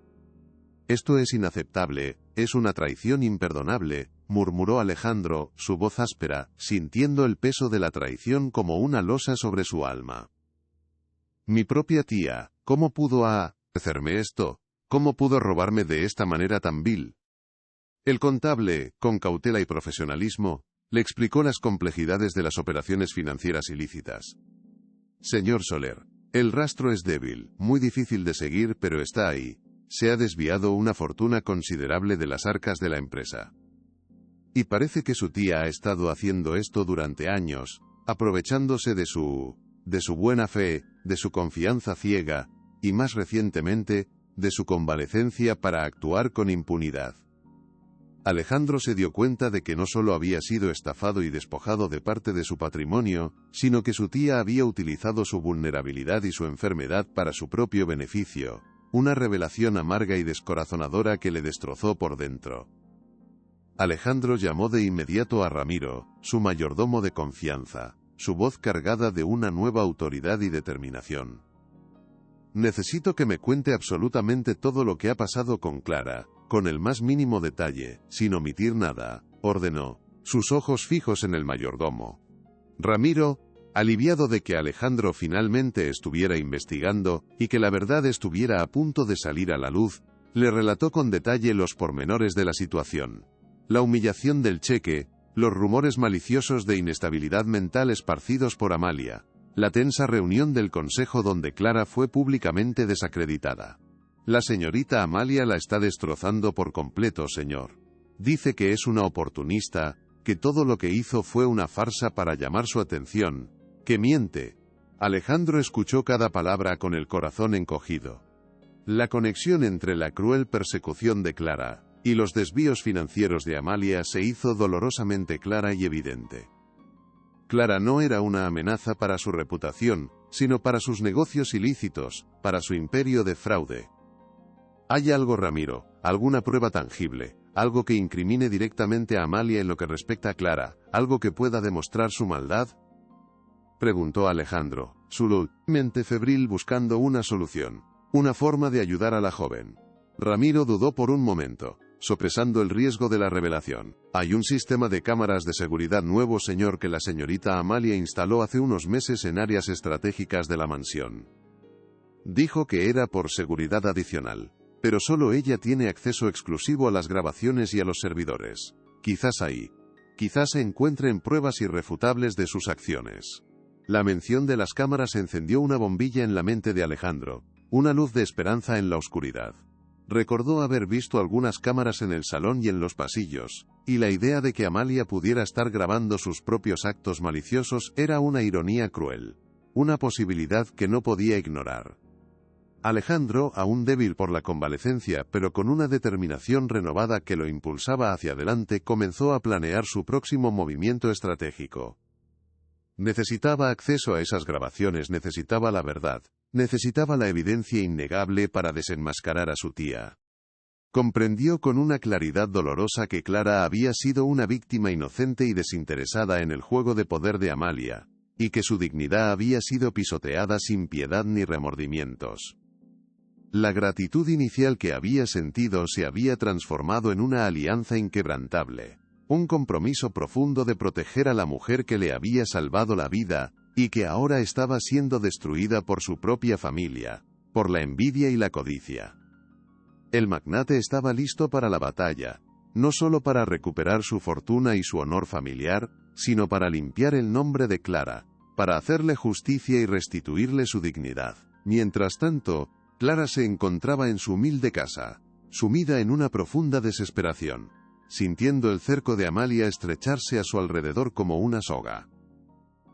«Esto es inaceptable, es una traición imperdonable», murmuró Alejandro, su voz áspera, sintiendo el peso de la traición como una losa sobre su alma. «Mi propia tía, ¿cómo pudo hacerme esto? ¿Cómo pudo robarme de esta manera tan vil?» El contable, con cautela y profesionalismo, le explicó las complejidades de las operaciones financieras ilícitas. «Señor Soler, el rastro es débil, muy difícil de seguir, pero está ahí. Se ha desviado una fortuna considerable de las arcas de la empresa. Y parece que su tía ha estado haciendo esto durante años, aprovechándose de su buena fe, de su confianza ciega, y más recientemente, de su convalecencia para actuar con impunidad». Alejandro se dio cuenta de que no solo había sido estafado y despojado de parte de su patrimonio, sino que su tía había utilizado su vulnerabilidad y su enfermedad para su propio beneficio. Una revelación amarga y descorazonadora que le destrozó por dentro. Alejandro llamó de inmediato a Ramiro, su mayordomo de confianza, su voz cargada de una nueva autoridad y determinación. «Necesito que me cuente absolutamente todo lo que ha pasado con Clara, con el más mínimo detalle, sin omitir nada», ordenó, sus ojos fijos en el mayordomo. Ramiro, aliviado de que Alejandro finalmente estuviera investigando, y que la verdad estuviera a punto de salir a la luz, le relató con detalle los pormenores de la situación. La humillación del cheque, los rumores maliciosos de inestabilidad mental esparcidos por Amalia, la tensa reunión del consejo donde Clara fue públicamente desacreditada. «La señorita Amalia la está destrozando por completo, señor. Dice que es una oportunista, que todo lo que hizo fue una farsa para llamar su atención, que miente». Alejandro escuchó cada palabra con el corazón encogido. La conexión entre la cruel persecución de Clara y los desvíos financieros de Amalia se hizo dolorosamente clara y evidente. Clara no era una amenaza para su reputación, sino para sus negocios ilícitos, para su imperio de fraude. «¿Hay algo, Ramiro, alguna prueba tangible, algo que incrimine directamente a Amalia en lo que respecta a Clara, algo que pueda demostrar su maldad?», preguntó Alejandro, su mente febril buscando una solución, una forma de ayudar a la joven. Ramiro dudó por un momento, sopesando el riesgo de la revelación. «Hay un sistema de cámaras de seguridad nuevo, señor, que la señorita Amalia instaló hace unos meses en áreas estratégicas de la mansión. Dijo que era por seguridad adicional, pero solo ella tiene acceso exclusivo a las grabaciones y a los servidores. Quizás se encuentren pruebas irrefutables de sus acciones». La mención de las cámaras encendió una bombilla en la mente de Alejandro, una luz de esperanza en la oscuridad. Recordó haber visto algunas cámaras en el salón y en los pasillos, y la idea de que Amalia pudiera estar grabando sus propios actos maliciosos era una ironía cruel, una posibilidad que no podía ignorar. Alejandro, aún débil por la convalecencia pero con una determinación renovada que lo impulsaba hacia adelante, comenzó a planear su próximo movimiento estratégico. Necesitaba acceso a esas grabaciones, necesitaba la verdad, necesitaba la evidencia innegable para desenmascarar a su tía. Comprendió con una claridad dolorosa que Clara había sido una víctima inocente y desinteresada en el juego de poder de Amalia, y que su dignidad había sido pisoteada sin piedad ni remordimientos. La gratitud inicial que había sentido se había transformado en una alianza inquebrantable, un compromiso profundo de proteger a la mujer que le había salvado la vida, y que ahora estaba siendo destruida por su propia familia, por la envidia y la codicia. El magnate estaba listo para la batalla, no solo para recuperar su fortuna y su honor familiar, sino para limpiar el nombre de Clara, para hacerle justicia y restituirle su dignidad. Mientras tanto, Clara se encontraba en su humilde casa, sumida en una profunda desesperación, sintiendo el cerco de Amalia estrecharse a su alrededor como una soga.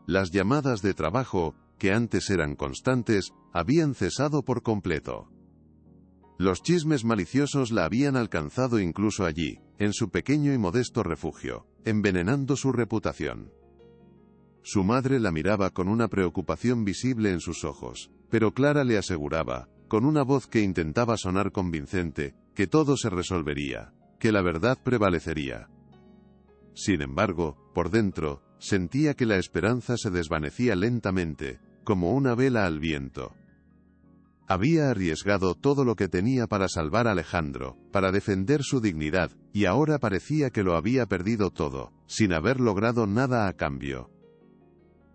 Las llamadas de trabajo, que antes eran constantes, habían cesado por completo. Los chismes maliciosos la habían alcanzado incluso allí, en su pequeño y modesto refugio, envenenando su reputación. Su madre la miraba con una preocupación visible en sus ojos, pero Clara le aseguraba, con una voz que intentaba sonar convincente, que todo se resolvería, que la verdad prevalecería. Sin embargo, por dentro, sentía que la esperanza se desvanecía lentamente, como una vela al viento. Había arriesgado todo lo que tenía para salvar a Alejandro, para defender su dignidad, y ahora parecía que lo había perdido todo, sin haber logrado nada a cambio.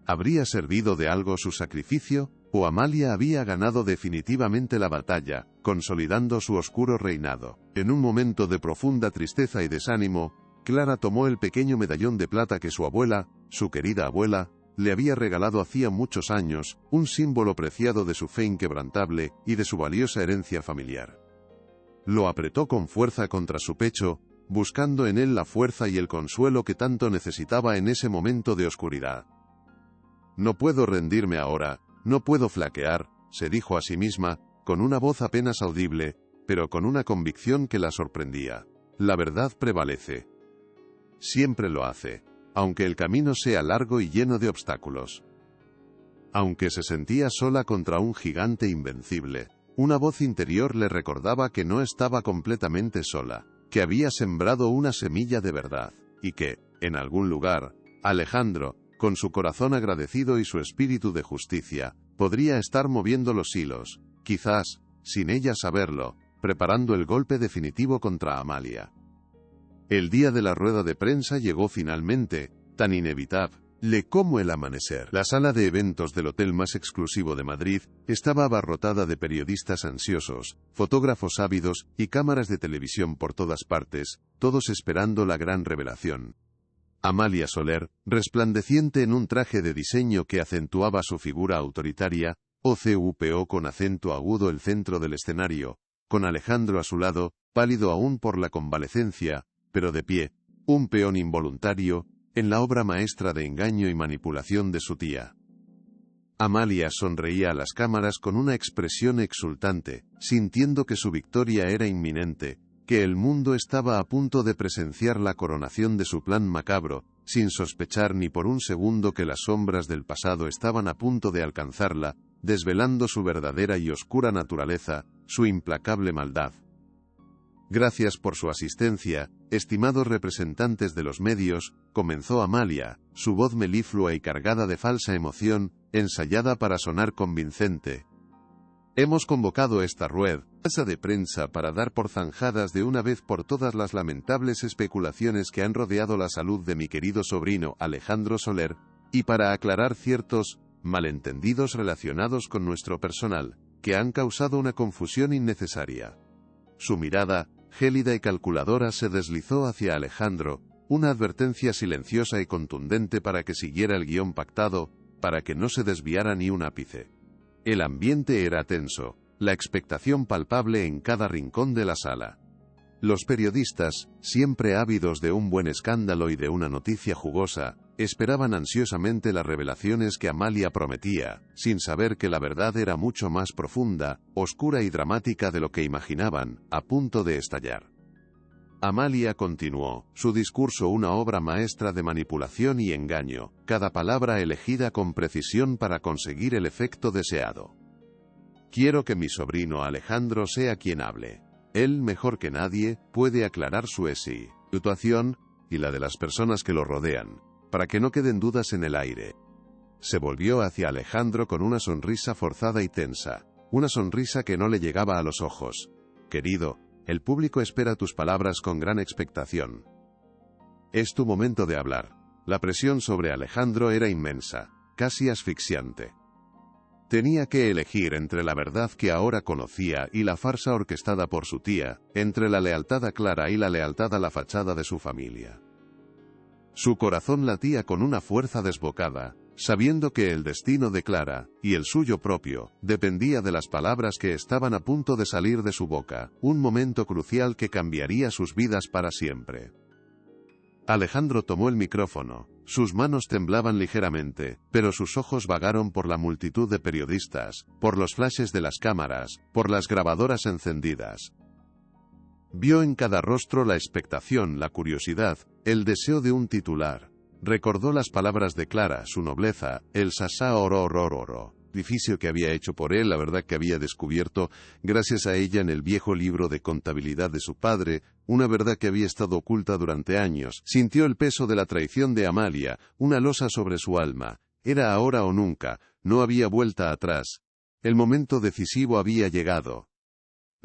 ¿Habría servido de algo su sacrificio, o Amalia había ganado definitivamente la batalla, consolidando su oscuro reinado? En un momento de profunda tristeza y desánimo, Clara tomó el pequeño medallón de plata que su abuela, su querida abuela, le había regalado hacía muchos años, un símbolo preciado de su fe inquebrantable y de su valiosa herencia familiar. Lo apretó con fuerza contra su pecho, buscando en él la fuerza y el consuelo que tanto necesitaba en ese momento de oscuridad. No puedo rendirme ahora, no puedo flaquear, se dijo a sí misma, con una voz apenas audible, pero con una convicción que la sorprendía. La verdad prevalece. Siempre lo hace, aunque el camino sea largo y lleno de obstáculos. Aunque se sentía sola contra un gigante invencible, una voz interior le recordaba que no estaba completamente sola, que había sembrado una semilla de verdad, y que, en algún lugar, Alejandro, con su corazón agradecido y su espíritu de justicia, podría estar moviendo los hilos, quizás, sin ella saberlo, preparando el golpe definitivo contra Amalia. El día de la rueda de prensa llegó finalmente, tan inevitable como el amanecer. La sala de eventos del hotel más exclusivo de Madrid estaba abarrotada de periodistas ansiosos, fotógrafos ávidos y cámaras de televisión por todas partes, todos esperando la gran revelación. Amalia Soler, resplandeciente en un traje de diseño que acentuaba su figura autoritaria, ocupó con acento agudo el centro del escenario, con Alejandro a su lado, pálido aún por la convalecencia, pero de pie, un peón involuntario, en la obra maestra de engaño y manipulación de su tía. Amalia sonreía a las cámaras con una expresión exultante, sintiendo que su victoria era inminente, que el mundo estaba a punto de presenciar la coronación de su plan macabro, sin sospechar ni por un segundo que las sombras del pasado estaban a punto de alcanzarla, desvelando su verdadera y oscura naturaleza, su implacable maldad. Gracias por su asistencia, estimados representantes de los medios, comenzó Amalia, su voz meliflua y cargada de falsa emoción, ensayada para sonar convincente. Hemos convocado esta rueda de prensa para dar por zanjadas de una vez por todas las lamentables especulaciones que han rodeado la salud de mi querido sobrino Alejandro Soler, y para aclarar ciertos malentendidos relacionados con nuestro personal, que han causado una confusión innecesaria. Su mirada, gélida y calculadora, se deslizó hacia Alejandro, una advertencia silenciosa y contundente para que siguiera el guión pactado, para que no se desviara ni un ápice. El ambiente era tenso, la expectación palpable en cada rincón de la sala. Los periodistas, siempre ávidos de un buen escándalo y de una noticia jugosa, esperaban ansiosamente las revelaciones que Amalia prometía, sin saber que la verdad era mucho más profunda, oscura y dramática de lo que imaginaban, a punto de estallar. Amalia continuó, su discurso una obra maestra de manipulación y engaño, cada palabra elegida con precisión para conseguir el efecto deseado. Quiero que mi sobrino Alejandro sea quien hable. Él, mejor que nadie, puede aclarar su situación y la de las personas que lo rodean, para que no queden dudas en el aire. Se volvió hacia Alejandro con una sonrisa forzada y tensa, una sonrisa que no le llegaba a los ojos. Querido, el público espera tus palabras con gran expectación. Es tu momento de hablar. La presión sobre Alejandro era inmensa, casi asfixiante. Tenía que elegir entre la verdad que ahora conocía y la farsa orquestada por su tía, entre la lealtad a Clara y la lealtad a la fachada de su familia. Su corazón latía con una fuerza desbocada, sabiendo que el destino de Clara, y el suyo propio, dependía de las palabras que estaban a punto de salir de su boca, un momento crucial que cambiaría sus vidas para siempre. Alejandro tomó el micrófono, sus manos temblaban ligeramente, pero sus ojos vagaron por la multitud de periodistas, por los flashes de las cámaras, por las grabadoras encendidas. Vio en cada rostro la expectación, la curiosidad, el deseo de un titular. Recordó las palabras de Clara, su nobleza, el sasá oro, edificio que había hecho por él, la verdad que había descubierto, gracias a ella en el viejo libro de contabilidad de su padre, una verdad que había estado oculta durante años. Sintió el peso de la traición de Amalia, una losa sobre su alma. Era ahora o nunca, no había vuelta atrás. El momento decisivo había llegado.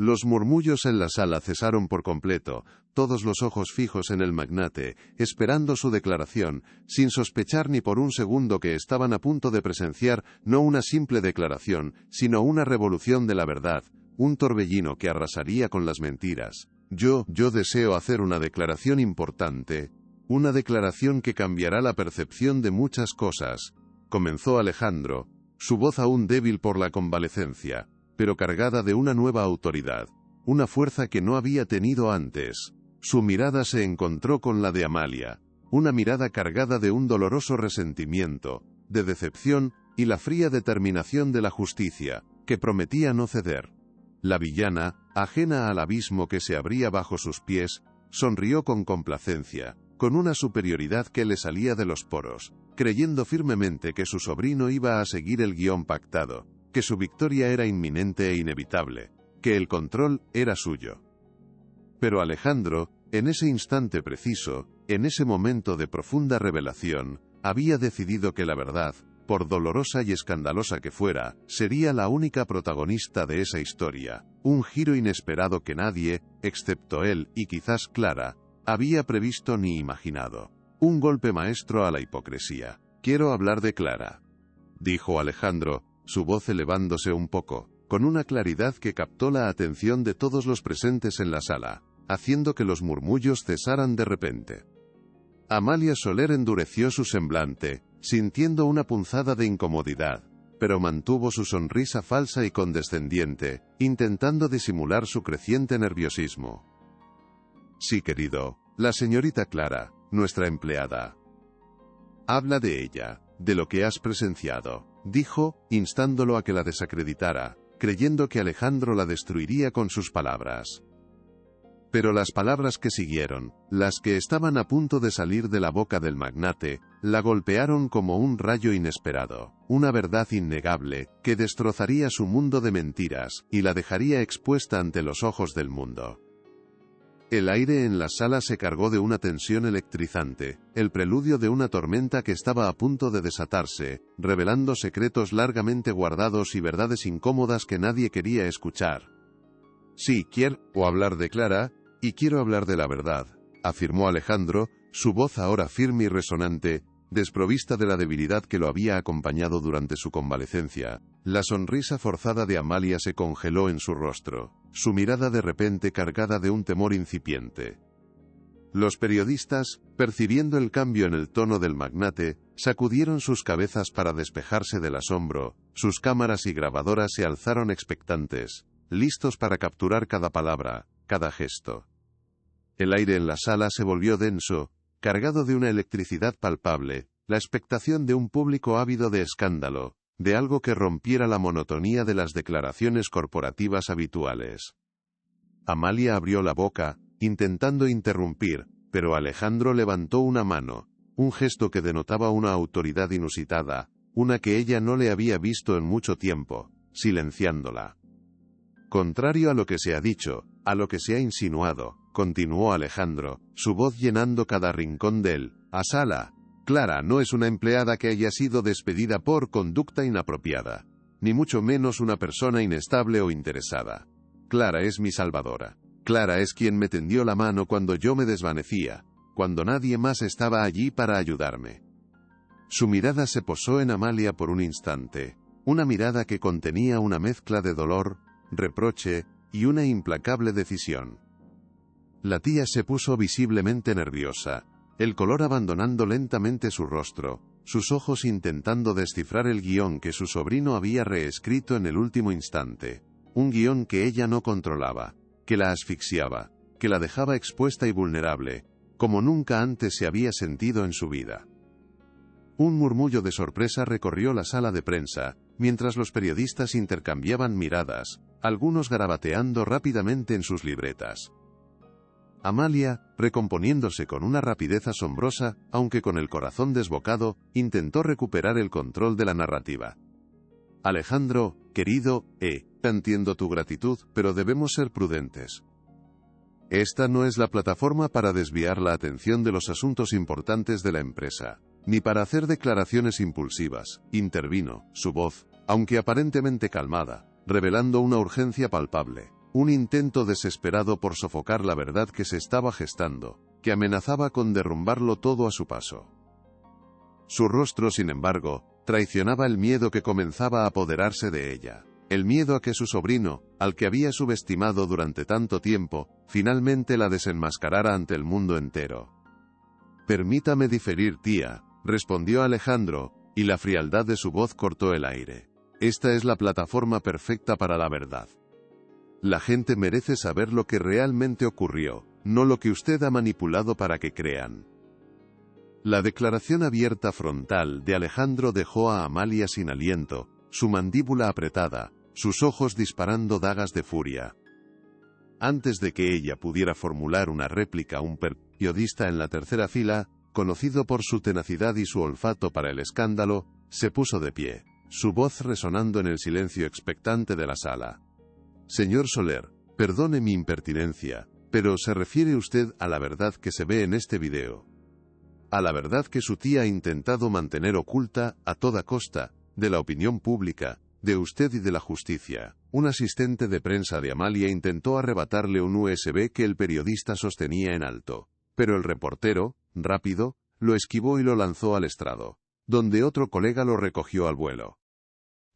Los murmullos en la sala cesaron por completo, todos los ojos fijos en el magnate, esperando su declaración, sin sospechar ni por un segundo que estaban a punto de presenciar no una simple declaración, sino una revolución de la verdad, un torbellino que arrasaría con las mentiras. Yo deseo hacer una declaración importante, una declaración que cambiará la percepción de muchas cosas, comenzó Alejandro, su voz aún débil por la convalecencia, pero cargada de una nueva autoridad, una fuerza que no había tenido antes. Su mirada se encontró con la de Amalia, una mirada cargada de un doloroso resentimiento, de decepción, y la fría determinación de la justicia, que prometía no ceder. La villana, ajena al abismo que se abría bajo sus pies, sonrió con complacencia, con una superioridad que le salía de los poros, creyendo firmemente que su sobrino iba a seguir el guión pactado, que su victoria era inminente e inevitable, que el control era suyo. Pero Alejandro, en ese instante preciso, en ese momento de profunda revelación, había decidido que la verdad, por dolorosa y escandalosa que fuera, sería la única protagonista de esa historia, un giro inesperado que nadie, excepto él y quizás Clara, había previsto ni imaginado. Un golpe maestro a la hipocresía. Quiero hablar de Clara, dijo Alejandro, su voz elevándose un poco, con una claridad que captó la atención de todos los presentes en la sala, haciendo que los murmullos cesaran de repente. Amalia Soler endureció su semblante, sintiendo una punzada de incomodidad, pero mantuvo su sonrisa falsa y condescendiente, intentando disimular su creciente nerviosismo. Sí, querido, la señorita Clara, nuestra empleada. Habla de ella, de lo que has presenciado, dijo, instándolo a que la desacreditara, creyendo que Alejandro la destruiría con sus palabras. Pero las palabras que siguieron, las que estaban a punto de salir de la boca del magnate, la golpearon como un rayo inesperado, una verdad innegable, que destrozaría su mundo de mentiras, y la dejaría expuesta ante los ojos del mundo. El aire en la sala se cargó de una tensión electrizante, el preludio de una tormenta que estaba a punto de desatarse, revelando secretos largamente guardados y verdades incómodas que nadie quería escuchar. Sí, quiero hablar de Clara, y quiero hablar de la verdad, afirmó Alejandro, su voz ahora firme y resonante, desprovista de la debilidad que lo había acompañado durante su convalecencia. La sonrisa forzada de Amalia se congeló en su rostro, su mirada de repente cargada de un temor incipiente. Los periodistas, percibiendo el cambio en el tono del magnate, sacudieron sus cabezas para despejarse del asombro, sus cámaras y grabadoras se alzaron expectantes, listos para capturar cada palabra, cada gesto. El aire en la sala se volvió denso, cargado de una electricidad palpable, la expectación de un público ávido de escándalo, de algo que rompiera la monotonía de las declaraciones corporativas habituales. Amalia abrió la boca, intentando interrumpir, pero Alejandro levantó una mano, un gesto que denotaba una autoridad inusitada, una que ella no le había visto en mucho tiempo, silenciándola. Contrario a lo que se ha dicho, a lo que se ha insinuado, continuó Alejandro, su voz llenando cada rincón del sala. Clara no es una empleada que haya sido despedida por conducta inapropiada, ni mucho menos una persona inestable o interesada. Clara es mi salvadora. Clara es quien me tendió la mano cuando yo me desvanecía, cuando nadie más estaba allí para ayudarme. Su mirada se posó en Amalia por un instante, una mirada que contenía una mezcla de dolor, reproche y una implacable decisión. La tía se puso visiblemente nerviosa, el color abandonando lentamente su rostro, sus ojos intentando descifrar el guión que su sobrino había reescrito en el último instante, un guión que ella no controlaba, que la asfixiaba, que la dejaba expuesta y vulnerable, como nunca antes se había sentido en su vida. Un murmullo de sorpresa recorrió la sala de prensa, mientras los periodistas intercambiaban miradas, algunos garabateando rápidamente en sus libretas. Amalia, recomponiéndose con una rapidez asombrosa, aunque con el corazón desbocado, intentó recuperar el control de la narrativa. Alejandro, querido, entiendo tu gratitud, pero debemos ser prudentes. Esta no es la plataforma para desviar la atención de los asuntos importantes de la empresa, ni para hacer declaraciones impulsivas, intervino, su voz, aunque aparentemente calmada, revelando una urgencia palpable, un intento desesperado por sofocar la verdad que se estaba gestando, que amenazaba con derrumbarlo todo a su paso. Su rostro, sin embargo, traicionaba el miedo que comenzaba a apoderarse de ella, el miedo a que su sobrino, al que había subestimado durante tanto tiempo, finalmente la desenmascarara ante el mundo entero. Permítame diferir, tía, respondió Alejandro, y la frialdad de su voz cortó el aire. Esta es la plataforma perfecta para la verdad. La gente merece saber lo que realmente ocurrió, no lo que usted ha manipulado para que crean. La declaración abierta frontal de Alejandro dejó a Amalia sin aliento, su mandíbula apretada, sus ojos disparando dagas de furia. Antes de que ella pudiera formular una réplica, un periodista en la tercera fila, conocido por su tenacidad y su olfato para el escándalo, se puso de pie, su voz resonando en el silencio expectante de la sala. Señor Soler, perdone mi impertinencia, pero ¿se refiere usted a la verdad que se ve en este video? A la verdad que su tía ha intentado mantener oculta, a toda costa, de la opinión pública, de usted y de la justicia. Un asistente de prensa de Amalia intentó arrebatarle un USB que el periodista sostenía en alto, pero el reportero, rápido, lo esquivó y lo lanzó al estrado, donde otro colega lo recogió al vuelo.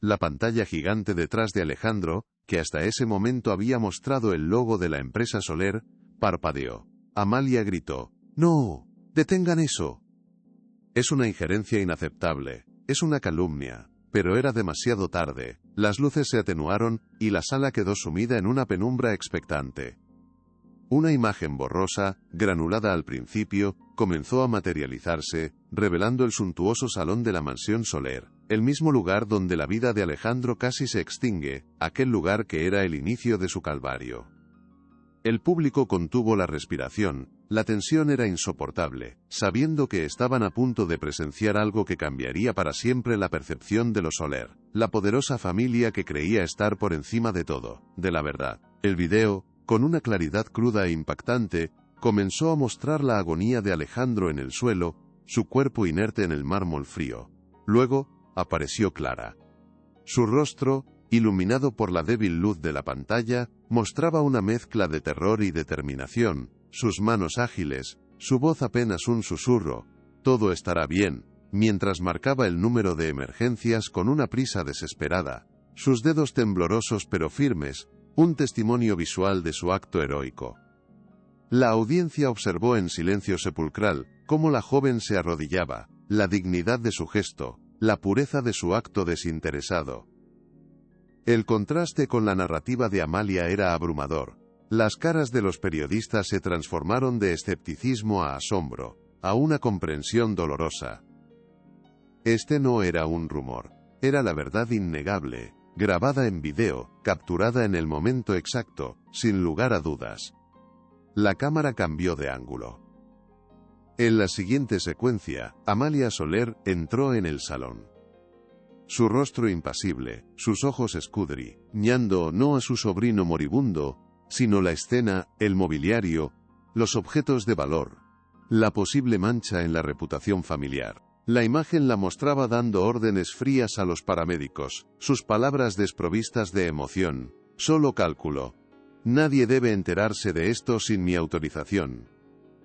La pantalla gigante detrás de Alejandro, que hasta ese momento había mostrado el logo de la empresa Soler, parpadeó. Amalia gritó, «¡No! ¡Detengan eso!». Es una injerencia inaceptable, es una calumnia, pero era demasiado tarde, las luces se atenuaron, y la sala quedó sumida en una penumbra expectante. Una imagen borrosa, granulada al principio, comenzó a materializarse, revelando el suntuoso salón de la mansión Soler, el mismo lugar donde la vida de Alejandro casi se extingue, aquel lugar que era el inicio de su calvario. El público contuvo la respiración, la tensión era insoportable, sabiendo que estaban a punto de presenciar algo que cambiaría para siempre la percepción de los Soler, la poderosa familia que creía estar por encima de todo, de la verdad. El video, con una claridad cruda e impactante, comenzó a mostrar la agonía de Alejandro en el suelo, su cuerpo inerte en el mármol frío. Luego, apareció Clara. Su rostro, iluminado por la débil luz de la pantalla, mostraba una mezcla de terror y determinación, sus manos ágiles, su voz apenas un susurro, «Todo estará bien», mientras marcaba el número de emergencias con una prisa desesperada, sus dedos temblorosos pero firmes, un testimonio visual de su acto heroico. La audiencia observó en silencio sepulcral cómo la joven se arrodillaba, la dignidad de su gesto, la pureza de su acto desinteresado. El contraste con la narrativa de Amalia era abrumador. Las caras de los periodistas se transformaron de escepticismo a asombro, a una comprensión dolorosa. Este no era un rumor, era la verdad innegable, grabada en video, capturada en el momento exacto, sin lugar a dudas. La cámara cambió de ángulo. En la siguiente secuencia, Amalia Soler entró en el salón. Su rostro impasible, sus ojos escudriñando no a su sobrino moribundo, sino la escena, el mobiliario, los objetos de valor, la posible mancha en la reputación familiar. La imagen la mostraba dando órdenes frías a los paramédicos, sus palabras desprovistas de emoción. Solo cálculo. Nadie debe enterarse de esto sin mi autorización.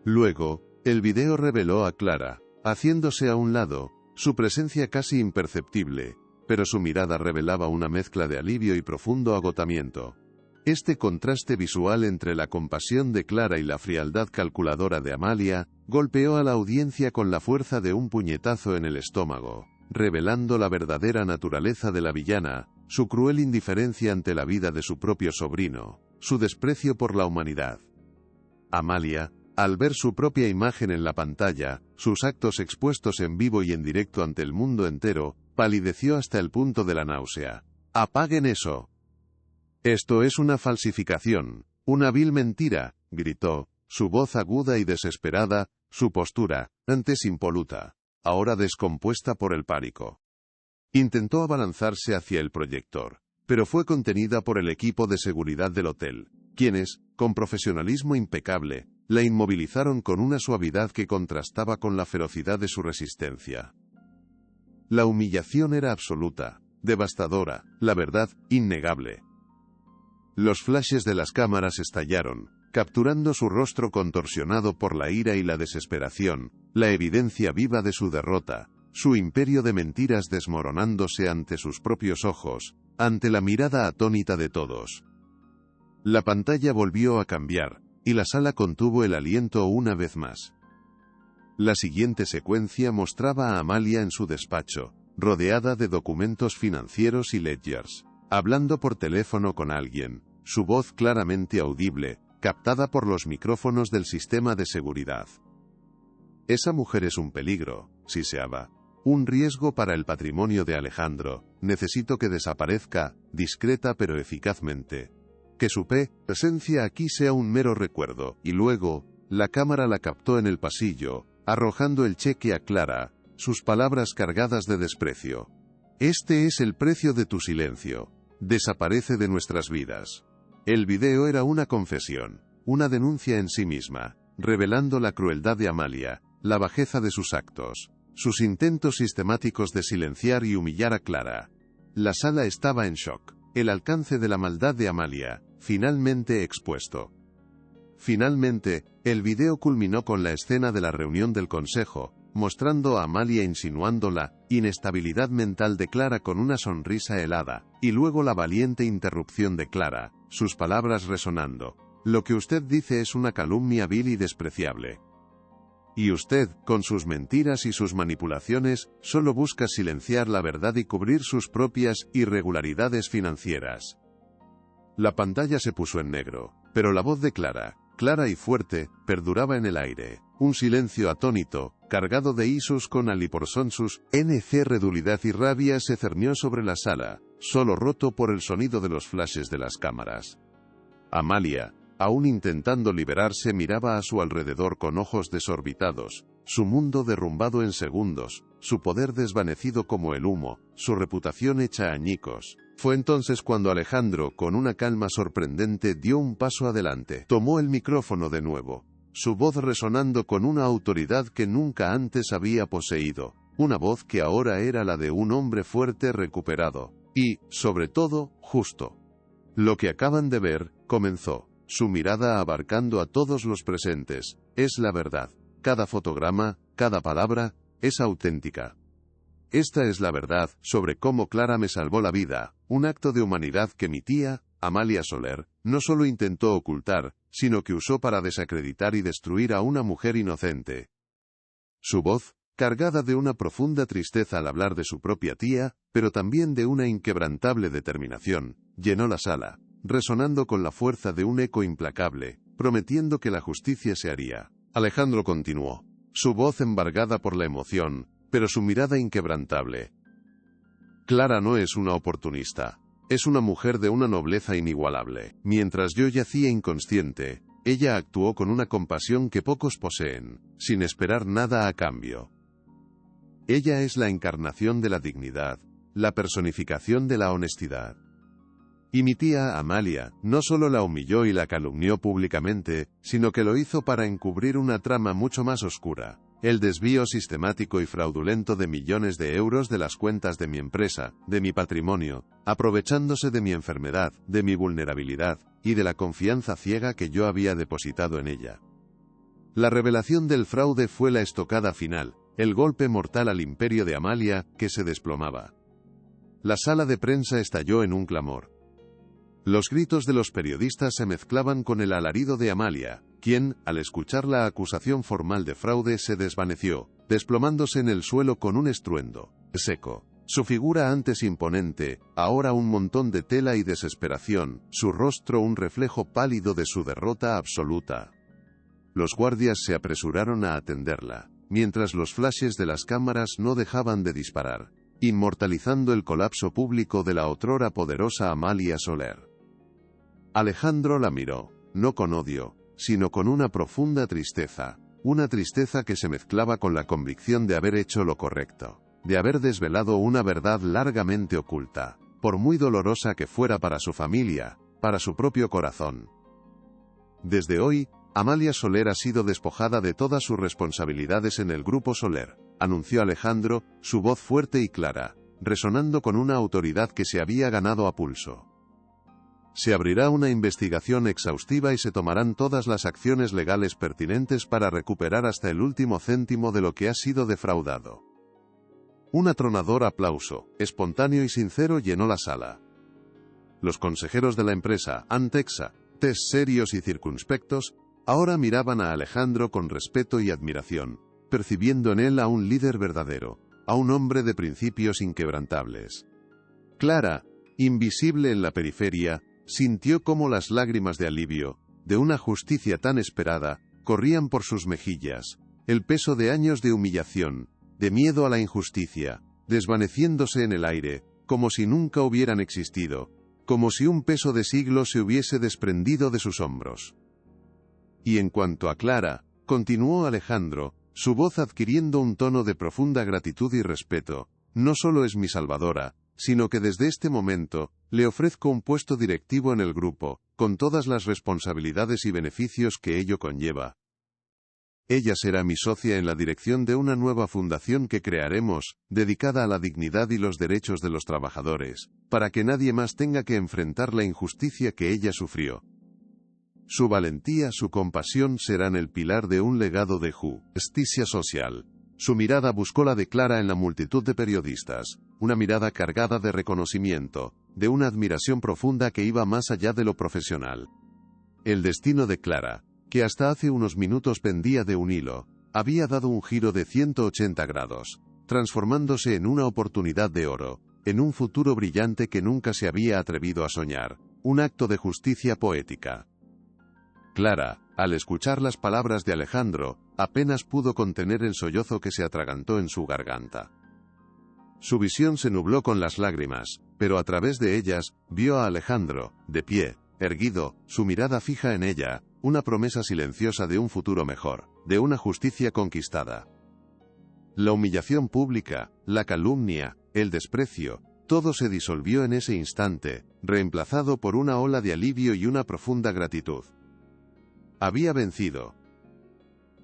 Luego, el video reveló a Clara, haciéndose a un lado, su presencia casi imperceptible, pero su mirada revelaba una mezcla de alivio y profundo agotamiento. Este contraste visual entre la compasión de Clara y la frialdad calculadora de Amalia, golpeó a la audiencia con la fuerza de un puñetazo en el estómago, revelando la verdadera naturaleza de la villana, su cruel indiferencia ante la vida de su propio sobrino, su desprecio por la humanidad. Amalia, al ver su propia imagen en la pantalla, sus actos expuestos en vivo y en directo ante el mundo entero, palideció hasta el punto de la náusea. «¡Apaguen eso! Esto es una falsificación, una vil mentira», gritó, su voz aguda y desesperada, su postura, antes impoluta, ahora descompuesta por el pánico. Intentó abalanzarse hacia el proyector, pero fue contenida por el equipo de seguridad del hotel, quienes, con profesionalismo impecable, la inmovilizaron con una suavidad que contrastaba con la ferocidad de su resistencia. La humillación era absoluta, devastadora, la verdad, innegable. Los flashes de las cámaras estallaron, capturando su rostro contorsionado por la ira y la desesperación, la evidencia viva de su derrota, su imperio de mentiras desmoronándose ante sus propios ojos, ante la mirada atónita de todos. La pantalla volvió a cambiar, y la sala contuvo el aliento una vez más. La siguiente secuencia mostraba a Amalia en su despacho, rodeada de documentos financieros y ledgers, hablando por teléfono con alguien, su voz claramente audible, captada por los micrófonos del sistema de seguridad. «Esa mujer es un peligro», siseaba. «Un riesgo para el patrimonio de Alejandro. Necesito que desaparezca, discreta pero eficazmente. Que su presencia aquí sea un mero recuerdo». Y luego, la cámara la captó en el pasillo, arrojando el cheque a Clara, sus palabras cargadas de desprecio. «Este es el precio de tu silencio. Desaparece de nuestras vidas». El video era una confesión, una denuncia en sí misma, revelando la crueldad de Amalia, la bajeza de sus actos, sus intentos sistemáticos de silenciar y humillar a Clara. La sala estaba en shock, el alcance de la maldad de Amalia, finalmente expuesto. Finalmente, el video culminó con la escena de la reunión del consejo, mostrando a Amalia insinuando la inestabilidad mental de Clara con una sonrisa helada, y luego la valiente interrupción de Clara, sus palabras resonando. «Lo que usted dice es una calumnia vil y despreciable. Y usted, con sus mentiras y sus manipulaciones, solo busca silenciar la verdad y cubrir sus propias irregularidades financieras». La pantalla se puso en negro, pero la voz de Clara, clara y fuerte, perduraba en el aire. Un silencio atónito, cargado de isus con aliporsonsus, redulidad y rabia se cernió sobre la sala, solo roto por el sonido de los flashes de las cámaras. Amalia, aún intentando liberarse, miraba a su alrededor con ojos desorbitados, su mundo derrumbado en segundos, su poder desvanecido como el humo, su reputación hecha añicos. Fue entonces cuando Alejandro, con una calma sorprendente, dio un paso adelante. Tomó el micrófono de nuevo, su voz resonando con una autoridad que nunca antes había poseído, una voz que ahora era la de un hombre fuerte recuperado, y, sobre todo, justo. «Lo que acaban de ver», comenzó, su mirada abarcando a todos los presentes, «es la verdad. Cada fotograma, cada palabra, es auténtica. Esta es la verdad sobre cómo Clara me salvó la vida, un acto de humanidad que mi tía, Amalia Soler, no solo intentó ocultar, sino que usó para desacreditar y destruir a una mujer inocente. Su voz, cargada de una profunda tristeza al hablar de su propia tía, pero también de una inquebrantable determinación, llenó la sala, resonando con la fuerza de un eco implacable, prometiendo que la justicia se haría. Alejandro continuó, su voz embargada por la emoción, pero su mirada inquebrantable. Clara no es una oportunista. Es una mujer de una nobleza inigualable. Mientras yo yacía inconsciente, ella actuó con una compasión que pocos poseen, sin esperar nada a cambio. Ella es la encarnación de la dignidad, la personificación de la honestidad. Y mi tía, Amalia, no solo la humilló y la calumnió públicamente, sino que lo hizo para encubrir una trama mucho más oscura. El desvío sistemático y fraudulento de millones de euros de las cuentas de mi empresa, de mi patrimonio, aprovechándose de mi enfermedad, de mi vulnerabilidad, y de la confianza ciega que yo había depositado en ella. La revelación del fraude fue la estocada final, el golpe mortal al imperio de Amalia, que se desplomaba. La sala de prensa estalló en un clamor. Los gritos de los periodistas se mezclaban con el alarido de Amalia, quien, al escuchar la acusación formal de fraude, se desvaneció, desplomándose en el suelo con un estruendo seco. Su figura antes imponente, ahora un montón de tela y desesperación, su rostro un reflejo pálido de su derrota absoluta. Los guardias se apresuraron a atenderla, mientras los flashes de las cámaras no dejaban de disparar, inmortalizando el colapso público de la otrora poderosa Amalia Soler. Alejandro la miró, no con odio, sino con una profunda tristeza, una tristeza que se mezclaba con la convicción de haber hecho lo correcto, de haber desvelado una verdad largamente oculta, por muy dolorosa que fuera para su familia, para su propio corazón. Desde hoy, Amalia Soler ha sido despojada de todas sus responsabilidades en el Grupo Soler, anunció Alejandro, su voz fuerte y clara, resonando con una autoridad que se había ganado a pulso. Se abrirá una investigación exhaustiva y se tomarán todas las acciones legales pertinentes para recuperar hasta el último céntimo de lo que ha sido defraudado. Un atronador aplauso, espontáneo y sincero, llenó la sala. Los consejeros de la empresa, Antexa, serios y circunspectos, ahora miraban a Alejandro con respeto y admiración, percibiendo en él a un líder verdadero, a un hombre de principios inquebrantables. Clara, invisible en la periferia, sintió cómo las lágrimas de alivio, de una justicia tan esperada, corrían por sus mejillas, el peso de años de humillación, de miedo a la injusticia, desvaneciéndose en el aire, como si nunca hubieran existido, como si un peso de siglos se hubiese desprendido de sus hombros. Y en cuanto a Clara, continuó Alejandro, su voz adquiriendo un tono de profunda gratitud y respeto, no solo es mi salvadora, sino que desde este momento, le ofrezco un puesto directivo en el grupo, con todas las responsabilidades y beneficios que ello conlleva. Ella será mi socia en la dirección de una nueva fundación que crearemos, dedicada a la dignidad y los derechos de los trabajadores, para que nadie más tenga que enfrentar la injusticia que ella sufrió. Su valentía, su compasión serán el pilar de un legado de justicia social. Su mirada buscó la de Clara en la multitud de periodistas, una mirada cargada de reconocimiento, de una admiración profunda que iba más allá de lo profesional. El destino de Clara, que hasta hace unos minutos pendía de un hilo, había dado un giro de 180 grados, transformándose en una oportunidad de oro, en un futuro brillante que nunca se había atrevido a soñar, un acto de justicia poética. Clara, al escuchar las palabras de Alejandro, apenas pudo contener el sollozo que se atragantó en su garganta. Su visión se nubló con las lágrimas, pero a través de ellas, vio a Alejandro, de pie, erguido, su mirada fija en ella, una promesa silenciosa de un futuro mejor, de una justicia conquistada. La humillación pública, la calumnia, el desprecio, todo se disolvió en ese instante, reemplazado por una ola de alivio y una profunda gratitud. Había vencido.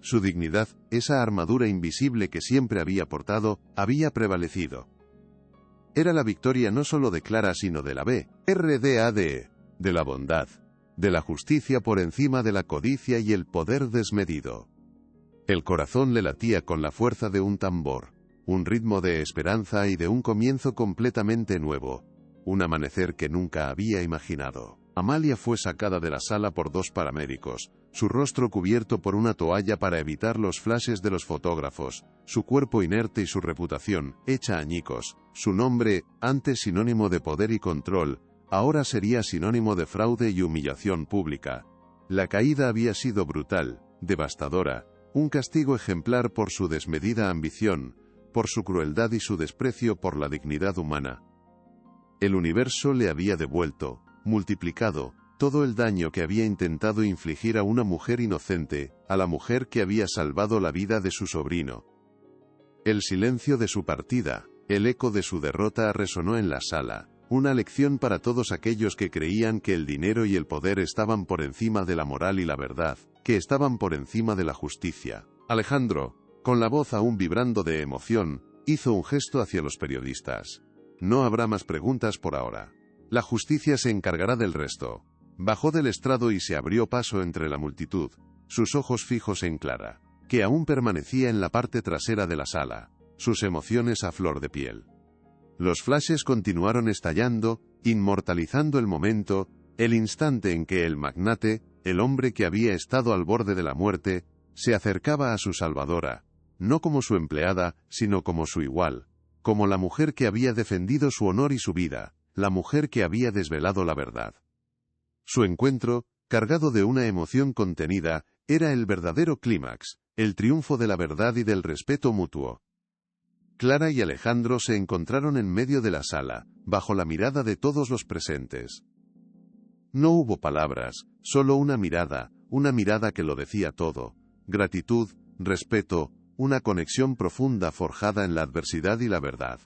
Su dignidad, esa armadura invisible que siempre había portado, había prevalecido. Era la victoria no solo de Clara sino de la verdad, de la bondad, de la justicia por encima de la codicia y el poder desmedido. El corazón le latía con la fuerza de un tambor, un ritmo de esperanza y de un comienzo completamente nuevo, un amanecer que nunca había imaginado. Amalia fue sacada de la sala por 2 paramédicos, su rostro cubierto por una toalla para evitar los flashes de los fotógrafos, su cuerpo inerte y su reputación, hecha añicos. Su nombre, antes sinónimo de poder y control, ahora sería sinónimo de fraude y humillación pública. La caída había sido brutal, devastadora, un castigo ejemplar por su desmedida ambición, por su crueldad y su desprecio por la dignidad humana. El universo le había devuelto, multiplicado, todo el daño que había intentado infligir a una mujer inocente, a la mujer que había salvado la vida de su sobrino. El silencio de su partida, el eco de su derrota resonó en la sala, una lección para todos aquellos que creían que el dinero y el poder estaban por encima de la moral y la verdad, que estaban por encima de la justicia. Alejandro, con la voz aún vibrando de emoción, hizo un gesto hacia los periodistas. No habrá más preguntas por ahora. La justicia se encargará del resto. Bajó del estrado y se abrió paso entre la multitud, sus ojos fijos en Clara, que aún permanecía en la parte trasera de la sala, sus emociones a flor de piel. Los flashes continuaron estallando, inmortalizando el momento, el instante en que el magnate, el hombre que había estado al borde de la muerte, se acercaba a su salvadora, no como su empleada, sino como su igual, como la mujer que había defendido su honor y su vida, la mujer que había desvelado la verdad. Su encuentro, cargado de una emoción contenida, era el verdadero clímax, el triunfo de la verdad y del respeto mutuo. Clara y Alejandro se encontraron en medio de la sala, bajo la mirada de todos los presentes. No hubo palabras, solo una mirada que lo decía todo: gratitud, respeto, una conexión profunda forjada en la adversidad y la verdad.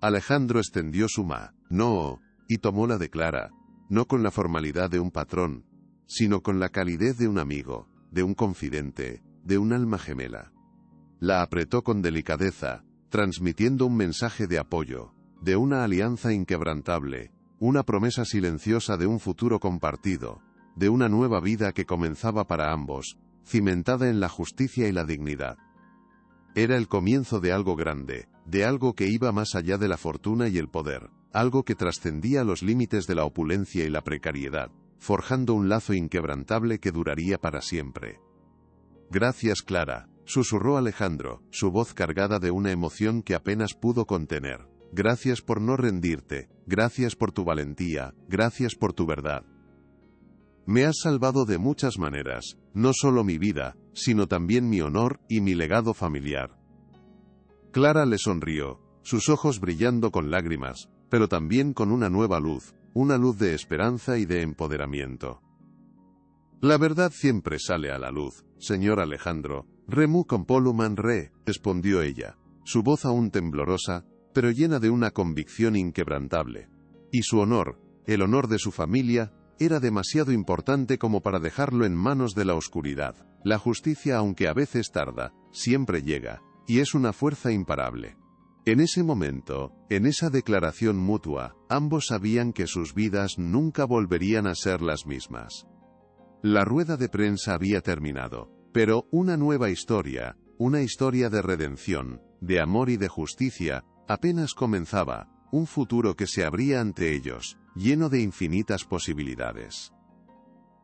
Alejandro extendió su mano y tomó la de Clara, no con la formalidad de un patrón, sino con la calidez de un amigo, de un confidente, de un alma gemela. La apretó con delicadeza, transmitiendo un mensaje de apoyo, de una alianza inquebrantable, una promesa silenciosa de un futuro compartido, de una nueva vida que comenzaba para ambos, cimentada en la justicia y la dignidad. Era el comienzo de algo grande, de algo que iba más allá de la fortuna y el poder, algo que trascendía los límites de la opulencia y la precariedad, forjando un lazo inquebrantable que duraría para siempre. «Gracias, Clara», susurró Alejandro, su voz cargada de una emoción que apenas pudo contener. «Gracias por no rendirte, gracias por tu valentía, gracias por tu verdad. Me has salvado de muchas maneras, no solo mi vida, sino también mi honor y mi legado familiar». Clara le sonrió, sus ojos brillando con lágrimas, pero también con una nueva luz, una luz de esperanza y de empoderamiento. «La verdad siempre sale a la luz, señor Alejandro, remu con poluman re», respondió ella, su voz aún temblorosa, pero llena de una convicción inquebrantable. Y su honor, el honor de su familia, era demasiado importante como para dejarlo en manos de la oscuridad. La justicia, aunque a veces tarda, siempre llega, y es una fuerza imparable. En ese momento, en esa declaración mutua, ambos sabían que sus vidas nunca volverían a ser las mismas. La rueda de prensa había terminado, pero una nueva historia, una historia de redención, de amor y de justicia, apenas comenzaba, un futuro que se abría ante ellos, lleno de infinitas posibilidades.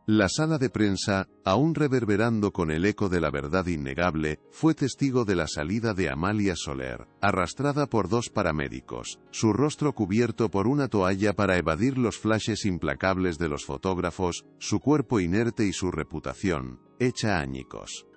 La sala de prensa, aún reverberando con el eco de la verdad innegable, fue testigo de la salida de Amalia Soler, arrastrada por 2 paramédicos, su rostro cubierto por una toalla para evadir los flashes implacables de los fotógrafos, su cuerpo inerte y su reputación, hecha añicos.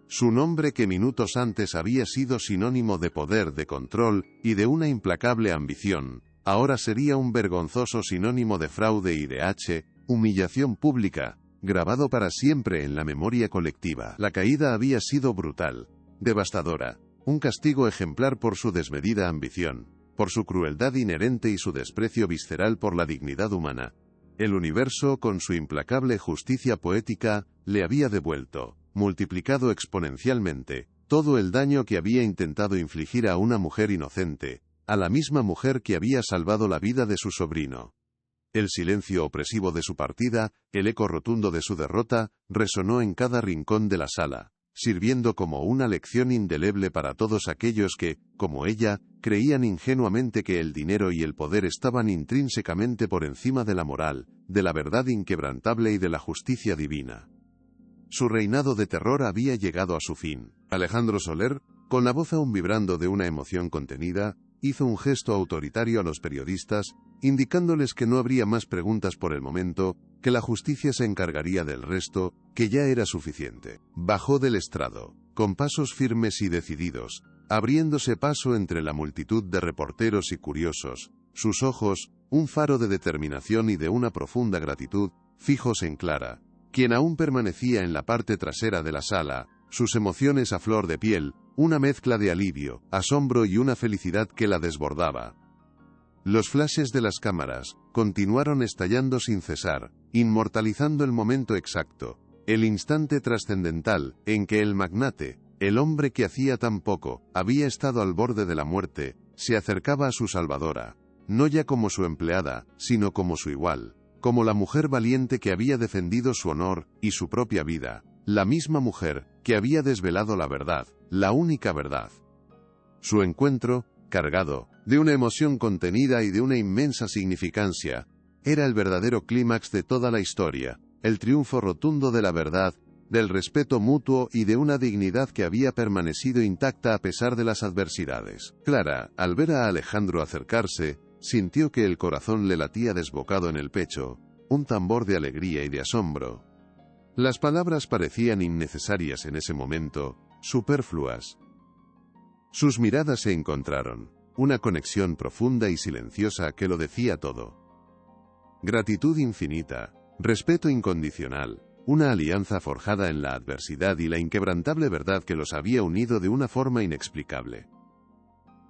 Su nombre, que minutos antes había sido sinónimo de poder, de control y de una implacable ambición, ahora sería un vergonzoso sinónimo de fraude y de humillación pública, grabado para siempre en la memoria colectiva. La caída había sido brutal, devastadora, un castigo ejemplar por su desmedida ambición, por su crueldad inherente y su desprecio visceral por la dignidad humana. El universo, con su implacable justicia poética, le había devuelto, multiplicado exponencialmente, todo el daño que había intentado infligir a una mujer inocente, a la misma mujer que había salvado la vida de su sobrino. El silencio opresivo de su partida, el eco rotundo de su derrota, resonó en cada rincón de la sala, sirviendo como una lección indeleble para todos aquellos que, como ella, creían ingenuamente que el dinero y el poder estaban intrínsecamente por encima de la moral, de la verdad inquebrantable y de la justicia divina. Su reinado de terror había llegado a su fin. Alejandro Soler, con la voz aún vibrando de una emoción contenida, hizo un gesto autoritario a los periodistas, indicándoles que no habría más preguntas por el momento, que la justicia se encargaría del resto, que ya era suficiente. Bajó del estrado, con pasos firmes y decididos, abriéndose paso entre la multitud de reporteros y curiosos, sus ojos, un faro de determinación y de una profunda gratitud, fijos en Clara, quien aún permanecía en la parte trasera de la sala, sus emociones a flor de piel, una mezcla de alivio, asombro y una felicidad que la desbordaba. Los flashes de las cámaras continuaron estallando sin cesar, inmortalizando el momento exacto, el instante trascendental en que el magnate, el hombre que hacía tan poco había estado al borde de la muerte, se acercaba a su salvadora, no ya como su empleada, sino como su igual, como la mujer valiente que había defendido su honor y su propia vida, la misma mujer que había desvelado la verdad, la única verdad. Su encuentro, cargado de una emoción contenida y de una inmensa significancia, era el verdadero clímax de toda la historia, el triunfo rotundo de la verdad, del respeto mutuo y de una dignidad que había permanecido intacta a pesar de las adversidades. Clara, al ver a Alejandro acercarse, sintió que el corazón le latía desbocado en el pecho, un tambor de alegría y de asombro. Las palabras parecían innecesarias en ese momento, superfluas. Sus miradas se encontraron, una conexión profunda y silenciosa que lo decía todo. Gratitud infinita, respeto incondicional, una alianza forjada en la adversidad y la inquebrantable verdad que los había unido de una forma inexplicable.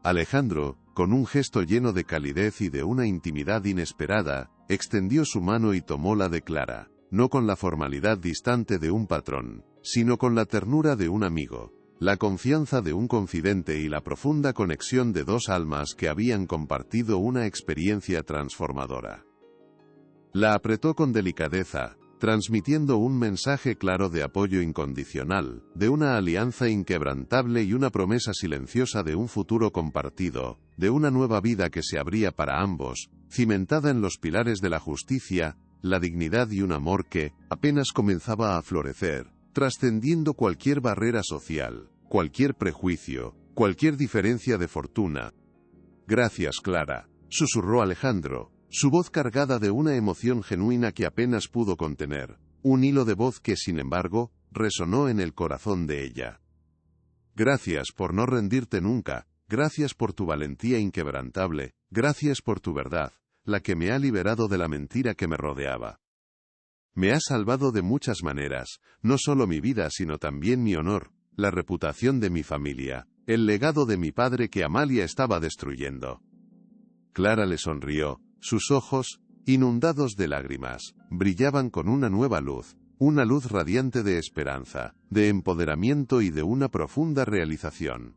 Alejandro, con un gesto lleno de calidez y de una intimidad inesperada, extendió su mano y tomó la de Clara, no con la formalidad distante de un patrón, sino con la ternura de un amigo, la confianza de un confidente y la profunda conexión de dos almas que habían compartido una experiencia transformadora. La apretó con delicadeza, transmitiendo un mensaje claro de apoyo incondicional, de una alianza inquebrantable y una promesa silenciosa de un futuro compartido, de una nueva vida que se abría para ambos, cimentada en los pilares de la justicia, la dignidad y un amor que apenas comenzaba a florecer, trascendiendo cualquier barrera social, cualquier prejuicio, cualquier diferencia de fortuna. «Gracias, Clara», susurró Alejandro, su voz cargada de una emoción genuina que apenas pudo contener, un hilo de voz que, sin embargo, resonó en el corazón de ella. «Gracias por no rendirte nunca, gracias por tu valentía inquebrantable, gracias por tu verdad, la que me ha liberado de la mentira que me rodeaba. Me ha salvado de muchas maneras, no solo mi vida sino también mi honor, la reputación de mi familia, el legado de mi padre que Amalia estaba destruyendo». Clara le sonrió, sus ojos, inundados de lágrimas, brillaban con una nueva luz, una luz radiante de esperanza, de empoderamiento y de una profunda realización.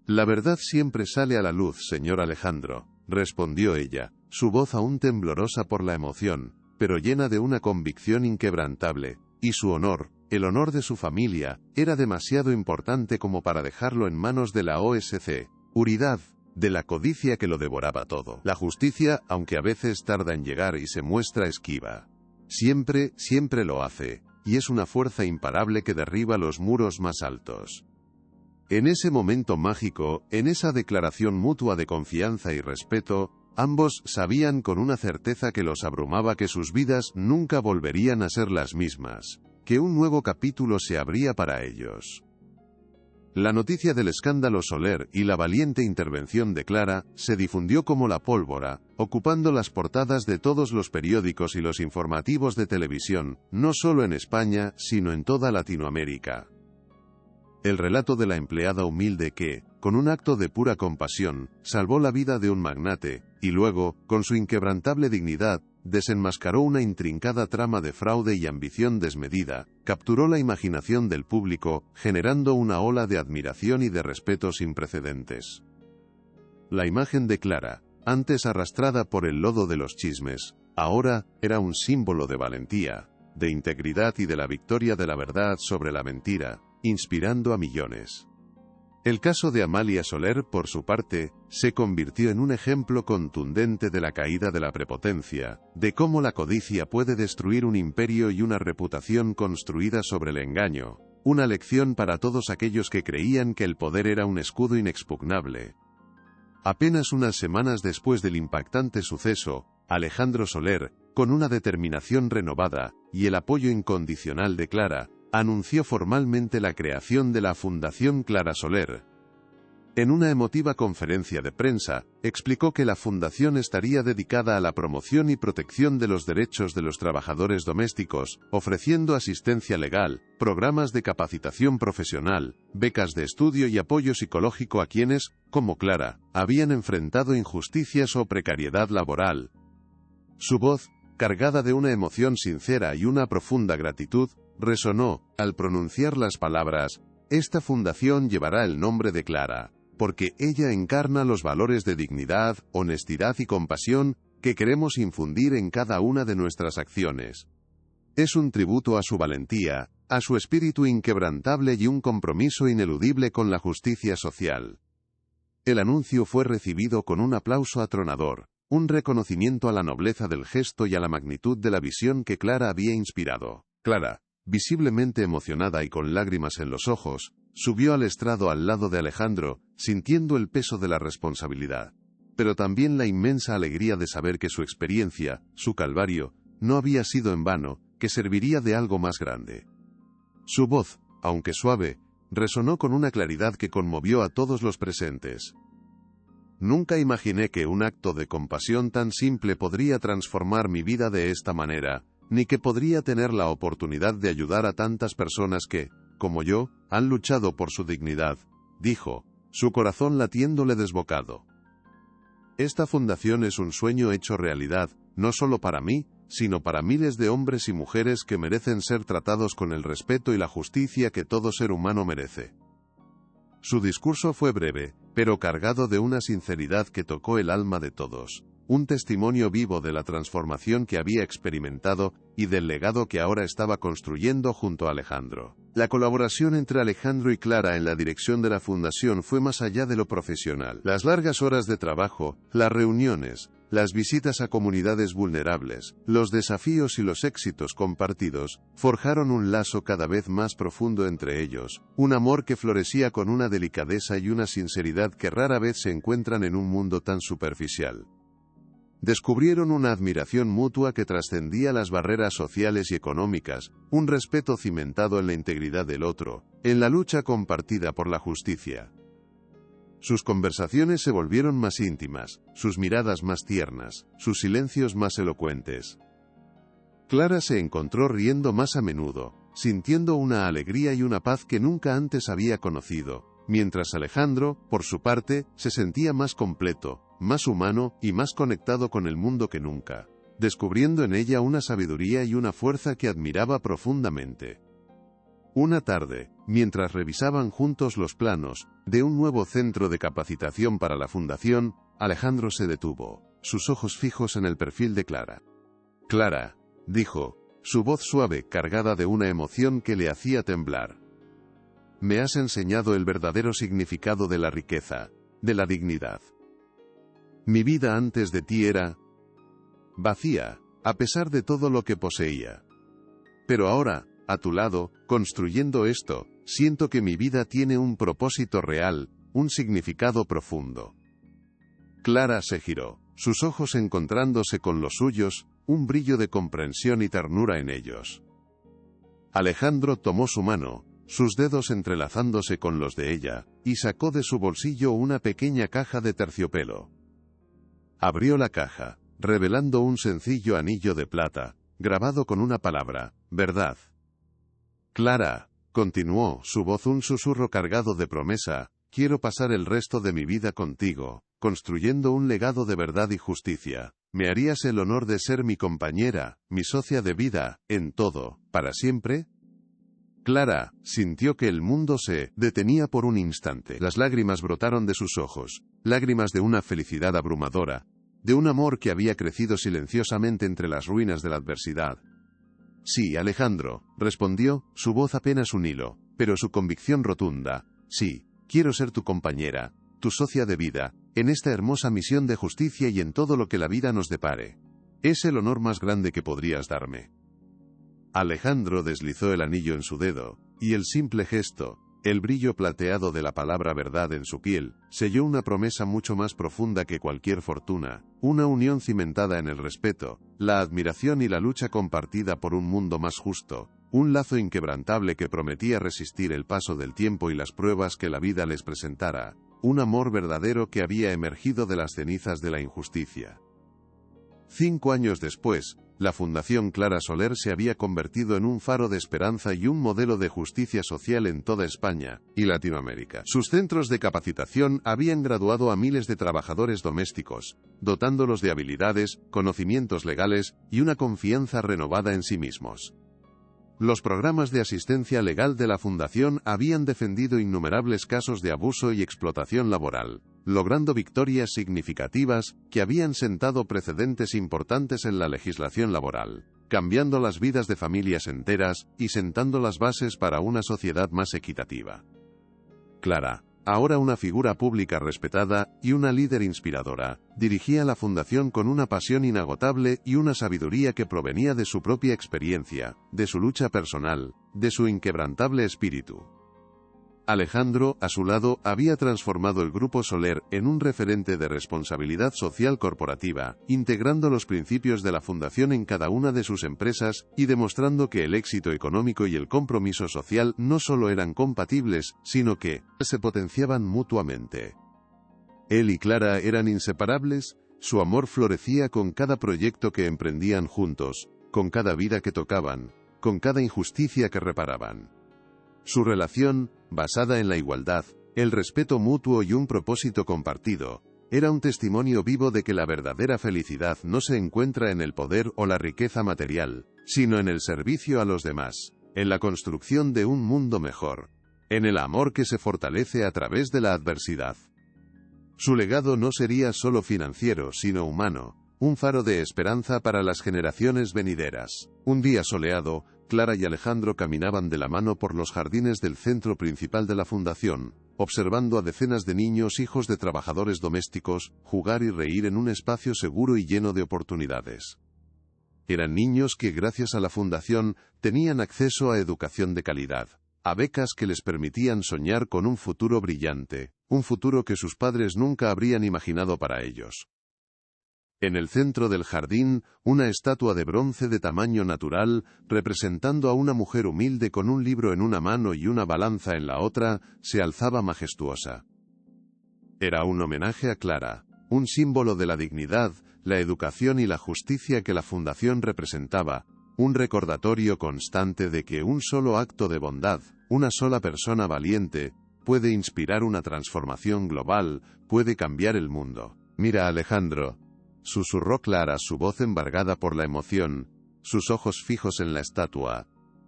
«La verdad siempre sale a la luz, señor Alejandro», respondió ella, su voz aún temblorosa por la emoción, pero llena de una convicción inquebrantable, y su honor, el honor de su familia, era demasiado importante como para dejarlo en manos de la oscuridad, de la codicia que lo devoraba todo. La justicia, aunque a veces tarda en llegar y se muestra esquiva, siempre lo hace, y es una fuerza imparable que derriba los muros más altos. En ese momento mágico, en esa declaración mutua de confianza y respeto, ambos sabían con una certeza que los abrumaba que sus vidas nunca volverían a ser las mismas, que un nuevo capítulo se abría para ellos. La noticia del escándalo Soler y la valiente intervención de Clara se difundió como la pólvora, ocupando las portadas de todos los periódicos y los informativos de televisión, no solo en España, sino en toda Latinoamérica. El relato de la empleada humilde que, con un acto de pura compasión, salvó la vida de un magnate, y luego, con su inquebrantable dignidad, desenmascaró una intrincada trama de fraude y ambición desmedida, capturó la imaginación del público, generando una ola de admiración y de respeto sin precedentes. La imagen de Clara, antes arrastrada por el lodo de los chismes, ahora era un símbolo de valentía, de integridad y de la victoria de la verdad sobre la mentira, inspirando a millones. El caso de Amalia Soler, por su parte, se convirtió en un ejemplo contundente de la caída de la prepotencia, de cómo la codicia puede destruir un imperio y una reputación construida sobre el engaño, una lección para todos aquellos que creían que el poder era un escudo inexpugnable. Apenas unas semanas después del impactante suceso, Alejandro Soler, con una determinación renovada y el apoyo incondicional de Clara, anunció formalmente la creación de la Fundación Clara Soler. En una emotiva conferencia de prensa, explicó que la fundación estaría dedicada a la promoción y protección de los derechos de los trabajadores domésticos, ofreciendo asistencia legal, programas de capacitación profesional, becas de estudio y apoyo psicológico a quienes, como Clara, habían enfrentado injusticias o precariedad laboral. Su voz, cargada de una emoción sincera y una profunda gratitud, resonó, al pronunciar las palabras: «Esta fundación llevará el nombre de Clara, porque ella encarna los valores de dignidad, honestidad y compasión que queremos infundir en cada una de nuestras acciones. Es un tributo a su valentía, a su espíritu inquebrantable y un compromiso ineludible con la justicia social». El anuncio fue recibido con un aplauso atronador, un reconocimiento a la nobleza del gesto y a la magnitud de la visión que Clara había inspirado. Clara, visiblemente emocionada y con lágrimas en los ojos, subió al estrado al lado de Alejandro, sintiendo el peso de la responsabilidad, pero también la inmensa alegría de saber que su experiencia, su calvario, no había sido en vano, que serviría de algo más grande. Su voz, aunque suave, resonó con una claridad que conmovió a todos los presentes. «Nunca imaginé que un acto de compasión tan simple podría transformar mi vida de esta manera, ni que podría tener la oportunidad de ayudar a tantas personas que, como yo, han luchado por su dignidad», dijo, su corazón latiéndole desbocado. «Esta fundación es un sueño hecho realidad, no solo para mí, sino para miles de hombres y mujeres que merecen ser tratados con el respeto y la justicia que todo ser humano merece». Su discurso fue breve, pero cargado de una sinceridad que tocó el alma de todos, un testimonio vivo de la transformación que había experimentado y del legado que ahora estaba construyendo junto a Alejandro. La colaboración entre Alejandro y Clara en la dirección de la fundación fue más allá de lo profesional. Las largas horas de trabajo, las reuniones, las visitas a comunidades vulnerables, los desafíos y los éxitos compartidos, forjaron un lazo cada vez más profundo entre ellos, un amor que florecía con una delicadeza y una sinceridad que rara vez se encuentran en un mundo tan superficial. Descubrieron una admiración mutua que trascendía las barreras sociales y económicas, un respeto cimentado en la integridad del otro, en la lucha compartida por la justicia. Sus conversaciones se volvieron más íntimas, sus miradas más tiernas, sus silencios más elocuentes. Clara se encontró riendo más a menudo, sintiendo una alegría y una paz que nunca antes había conocido, mientras Alejandro, por su parte, se sentía más completo, más humano y más conectado con el mundo que nunca, descubriendo en ella una sabiduría y una fuerza que admiraba profundamente. Una tarde, mientras revisaban juntos los planos de un nuevo centro de capacitación para la fundación, Alejandro se detuvo, sus ojos fijos en el perfil de Clara. «Clara», dijo, su voz suave cargada de una emoción que le hacía temblar. «Me has enseñado el verdadero significado de la riqueza, de la dignidad. Mi vida antes de ti era vacía, a pesar de todo lo que poseía. Pero ahora, a tu lado, construyendo esto, siento que mi vida tiene un propósito real, un significado profundo». Clara se giró, sus ojos encontrándose con los suyos, un brillo de comprensión y ternura en ellos. Alejandro tomó su mano, sus dedos entrelazándose con los de ella, y sacó de su bolsillo una pequeña caja de terciopelo. Abrió la caja, revelando un sencillo anillo de plata, grabado con una palabra: verdad. «Clara», continuó, su voz un susurro cargado de promesa, «quiero pasar el resto de mi vida contigo, construyendo un legado de verdad y justicia. ¿Me harías el honor de ser mi compañera, mi socia de vida, en todo, para siempre?» Clara sintió que el mundo se detenía por un instante. Las lágrimas brotaron de sus ojos, lágrimas de una felicidad abrumadora, de un amor que había crecido silenciosamente entre las ruinas de la adversidad. «Sí, Alejandro», respondió, su voz apenas un hilo, pero su convicción rotunda. «Sí, Quiero ser tu compañera, tu socia de vida, en esta hermosa misión de justicia y en todo lo que la vida nos depare. Es el honor más grande que podrías darme. Alejandro deslizó el anillo en su dedo, y el simple gesto, el brillo plateado de la palabra verdad en su piel, selló una promesa mucho más profunda que cualquier fortuna, una unión cimentada en el respeto, la admiración y la lucha compartida por un mundo más justo, un lazo inquebrantable que prometía resistir el paso del tiempo y las pruebas que la vida les presentara, un amor verdadero que había emergido de las cenizas de la injusticia. 5 años después, la Fundación Clara Soler se había convertido en un faro de esperanza y un modelo de justicia social en toda España y Latinoamérica. Sus centros de capacitación habían graduado a miles de trabajadores domésticos, dotándolos de habilidades, conocimientos legales y una confianza renovada en sí mismos. Los programas de asistencia legal de la Fundación habían defendido innumerables casos de abuso y explotación laboral, logrando victorias significativas que habían sentado precedentes importantes en la legislación laboral, cambiando las vidas de familias enteras y sentando las bases para una sociedad más equitativa. Clara, ahora una figura pública respetada y una líder inspiradora, dirigía la Fundación con una pasión inagotable y una sabiduría que provenía de su propia experiencia, de su lucha personal, de su inquebrantable espíritu. Alejandro, a su lado, había transformado el Grupo Soler en un referente de responsabilidad social corporativa, integrando los principios de la Fundación en cada una de sus empresas y demostrando que el éxito económico y el compromiso social no solo eran compatibles, sino que se potenciaban mutuamente. Él y Clara eran inseparables, su amor florecía con cada proyecto que emprendían juntos, con cada vida que tocaban, con cada injusticia que reparaban. Su relación, basada en la igualdad, el respeto mutuo y un propósito compartido, era un testimonio vivo de que la verdadera felicidad no se encuentra en el poder o la riqueza material, sino en el servicio a los demás, en la construcción de un mundo mejor, en el amor que se fortalece a través de la adversidad. Su legado no sería solo financiero, sino humano, un faro de esperanza para las generaciones venideras. Un día soleado, Clara y Alejandro caminaban de la mano por los jardines del centro principal de la Fundación, observando a decenas de niños hijos de trabajadores domésticos, jugar y reír en un espacio seguro y lleno de oportunidades. Eran niños que, gracias a la Fundación, tenían acceso a educación de calidad, a becas que les permitían soñar con un futuro brillante, un futuro que sus padres nunca habrían imaginado para ellos. En el centro del jardín, una estatua de bronce de tamaño natural, representando a una mujer humilde con un libro en una mano y una balanza en la otra, se alzaba majestuosa. Era un homenaje a Clara, un símbolo de la dignidad, la educación y la justicia que la Fundación representaba, un recordatorio constante de que un solo acto de bondad, una sola persona valiente, puede inspirar una transformación global, puede cambiar el mundo. Mira, Alejandro, susurró Clara, su voz embargada por la emoción, sus ojos fijos en la estatua.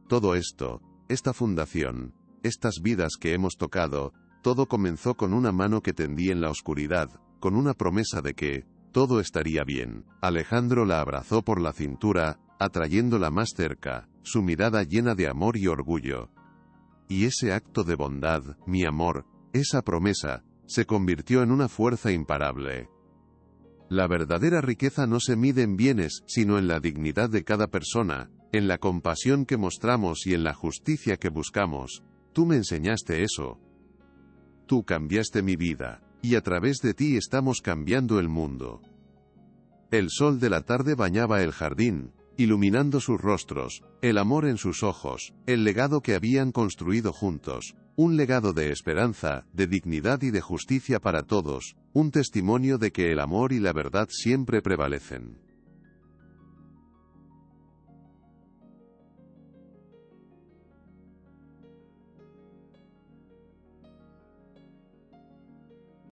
Todo esto, esta fundación, estas vidas que hemos tocado, todo comenzó con una mano que tendía en la oscuridad, con una promesa de que todo estaría bien. Alejandro la abrazó por la cintura, atrayéndola más cerca, su mirada llena de amor y orgullo. Y ese acto de bondad, mi amor, esa promesa, se convirtió en una fuerza imparable. La verdadera riqueza no se mide en bienes, sino en la dignidad de cada persona, en la compasión que mostramos y en la justicia que buscamos. Tú me enseñaste eso. Tú cambiaste mi vida, y a través de ti estamos cambiando el mundo. El sol de la tarde bañaba el jardín, iluminando sus rostros, el amor en sus ojos, el legado que habían construido juntos, un legado de esperanza, de dignidad y de justicia para todos, un testimonio de que el amor y la verdad siempre prevalecen.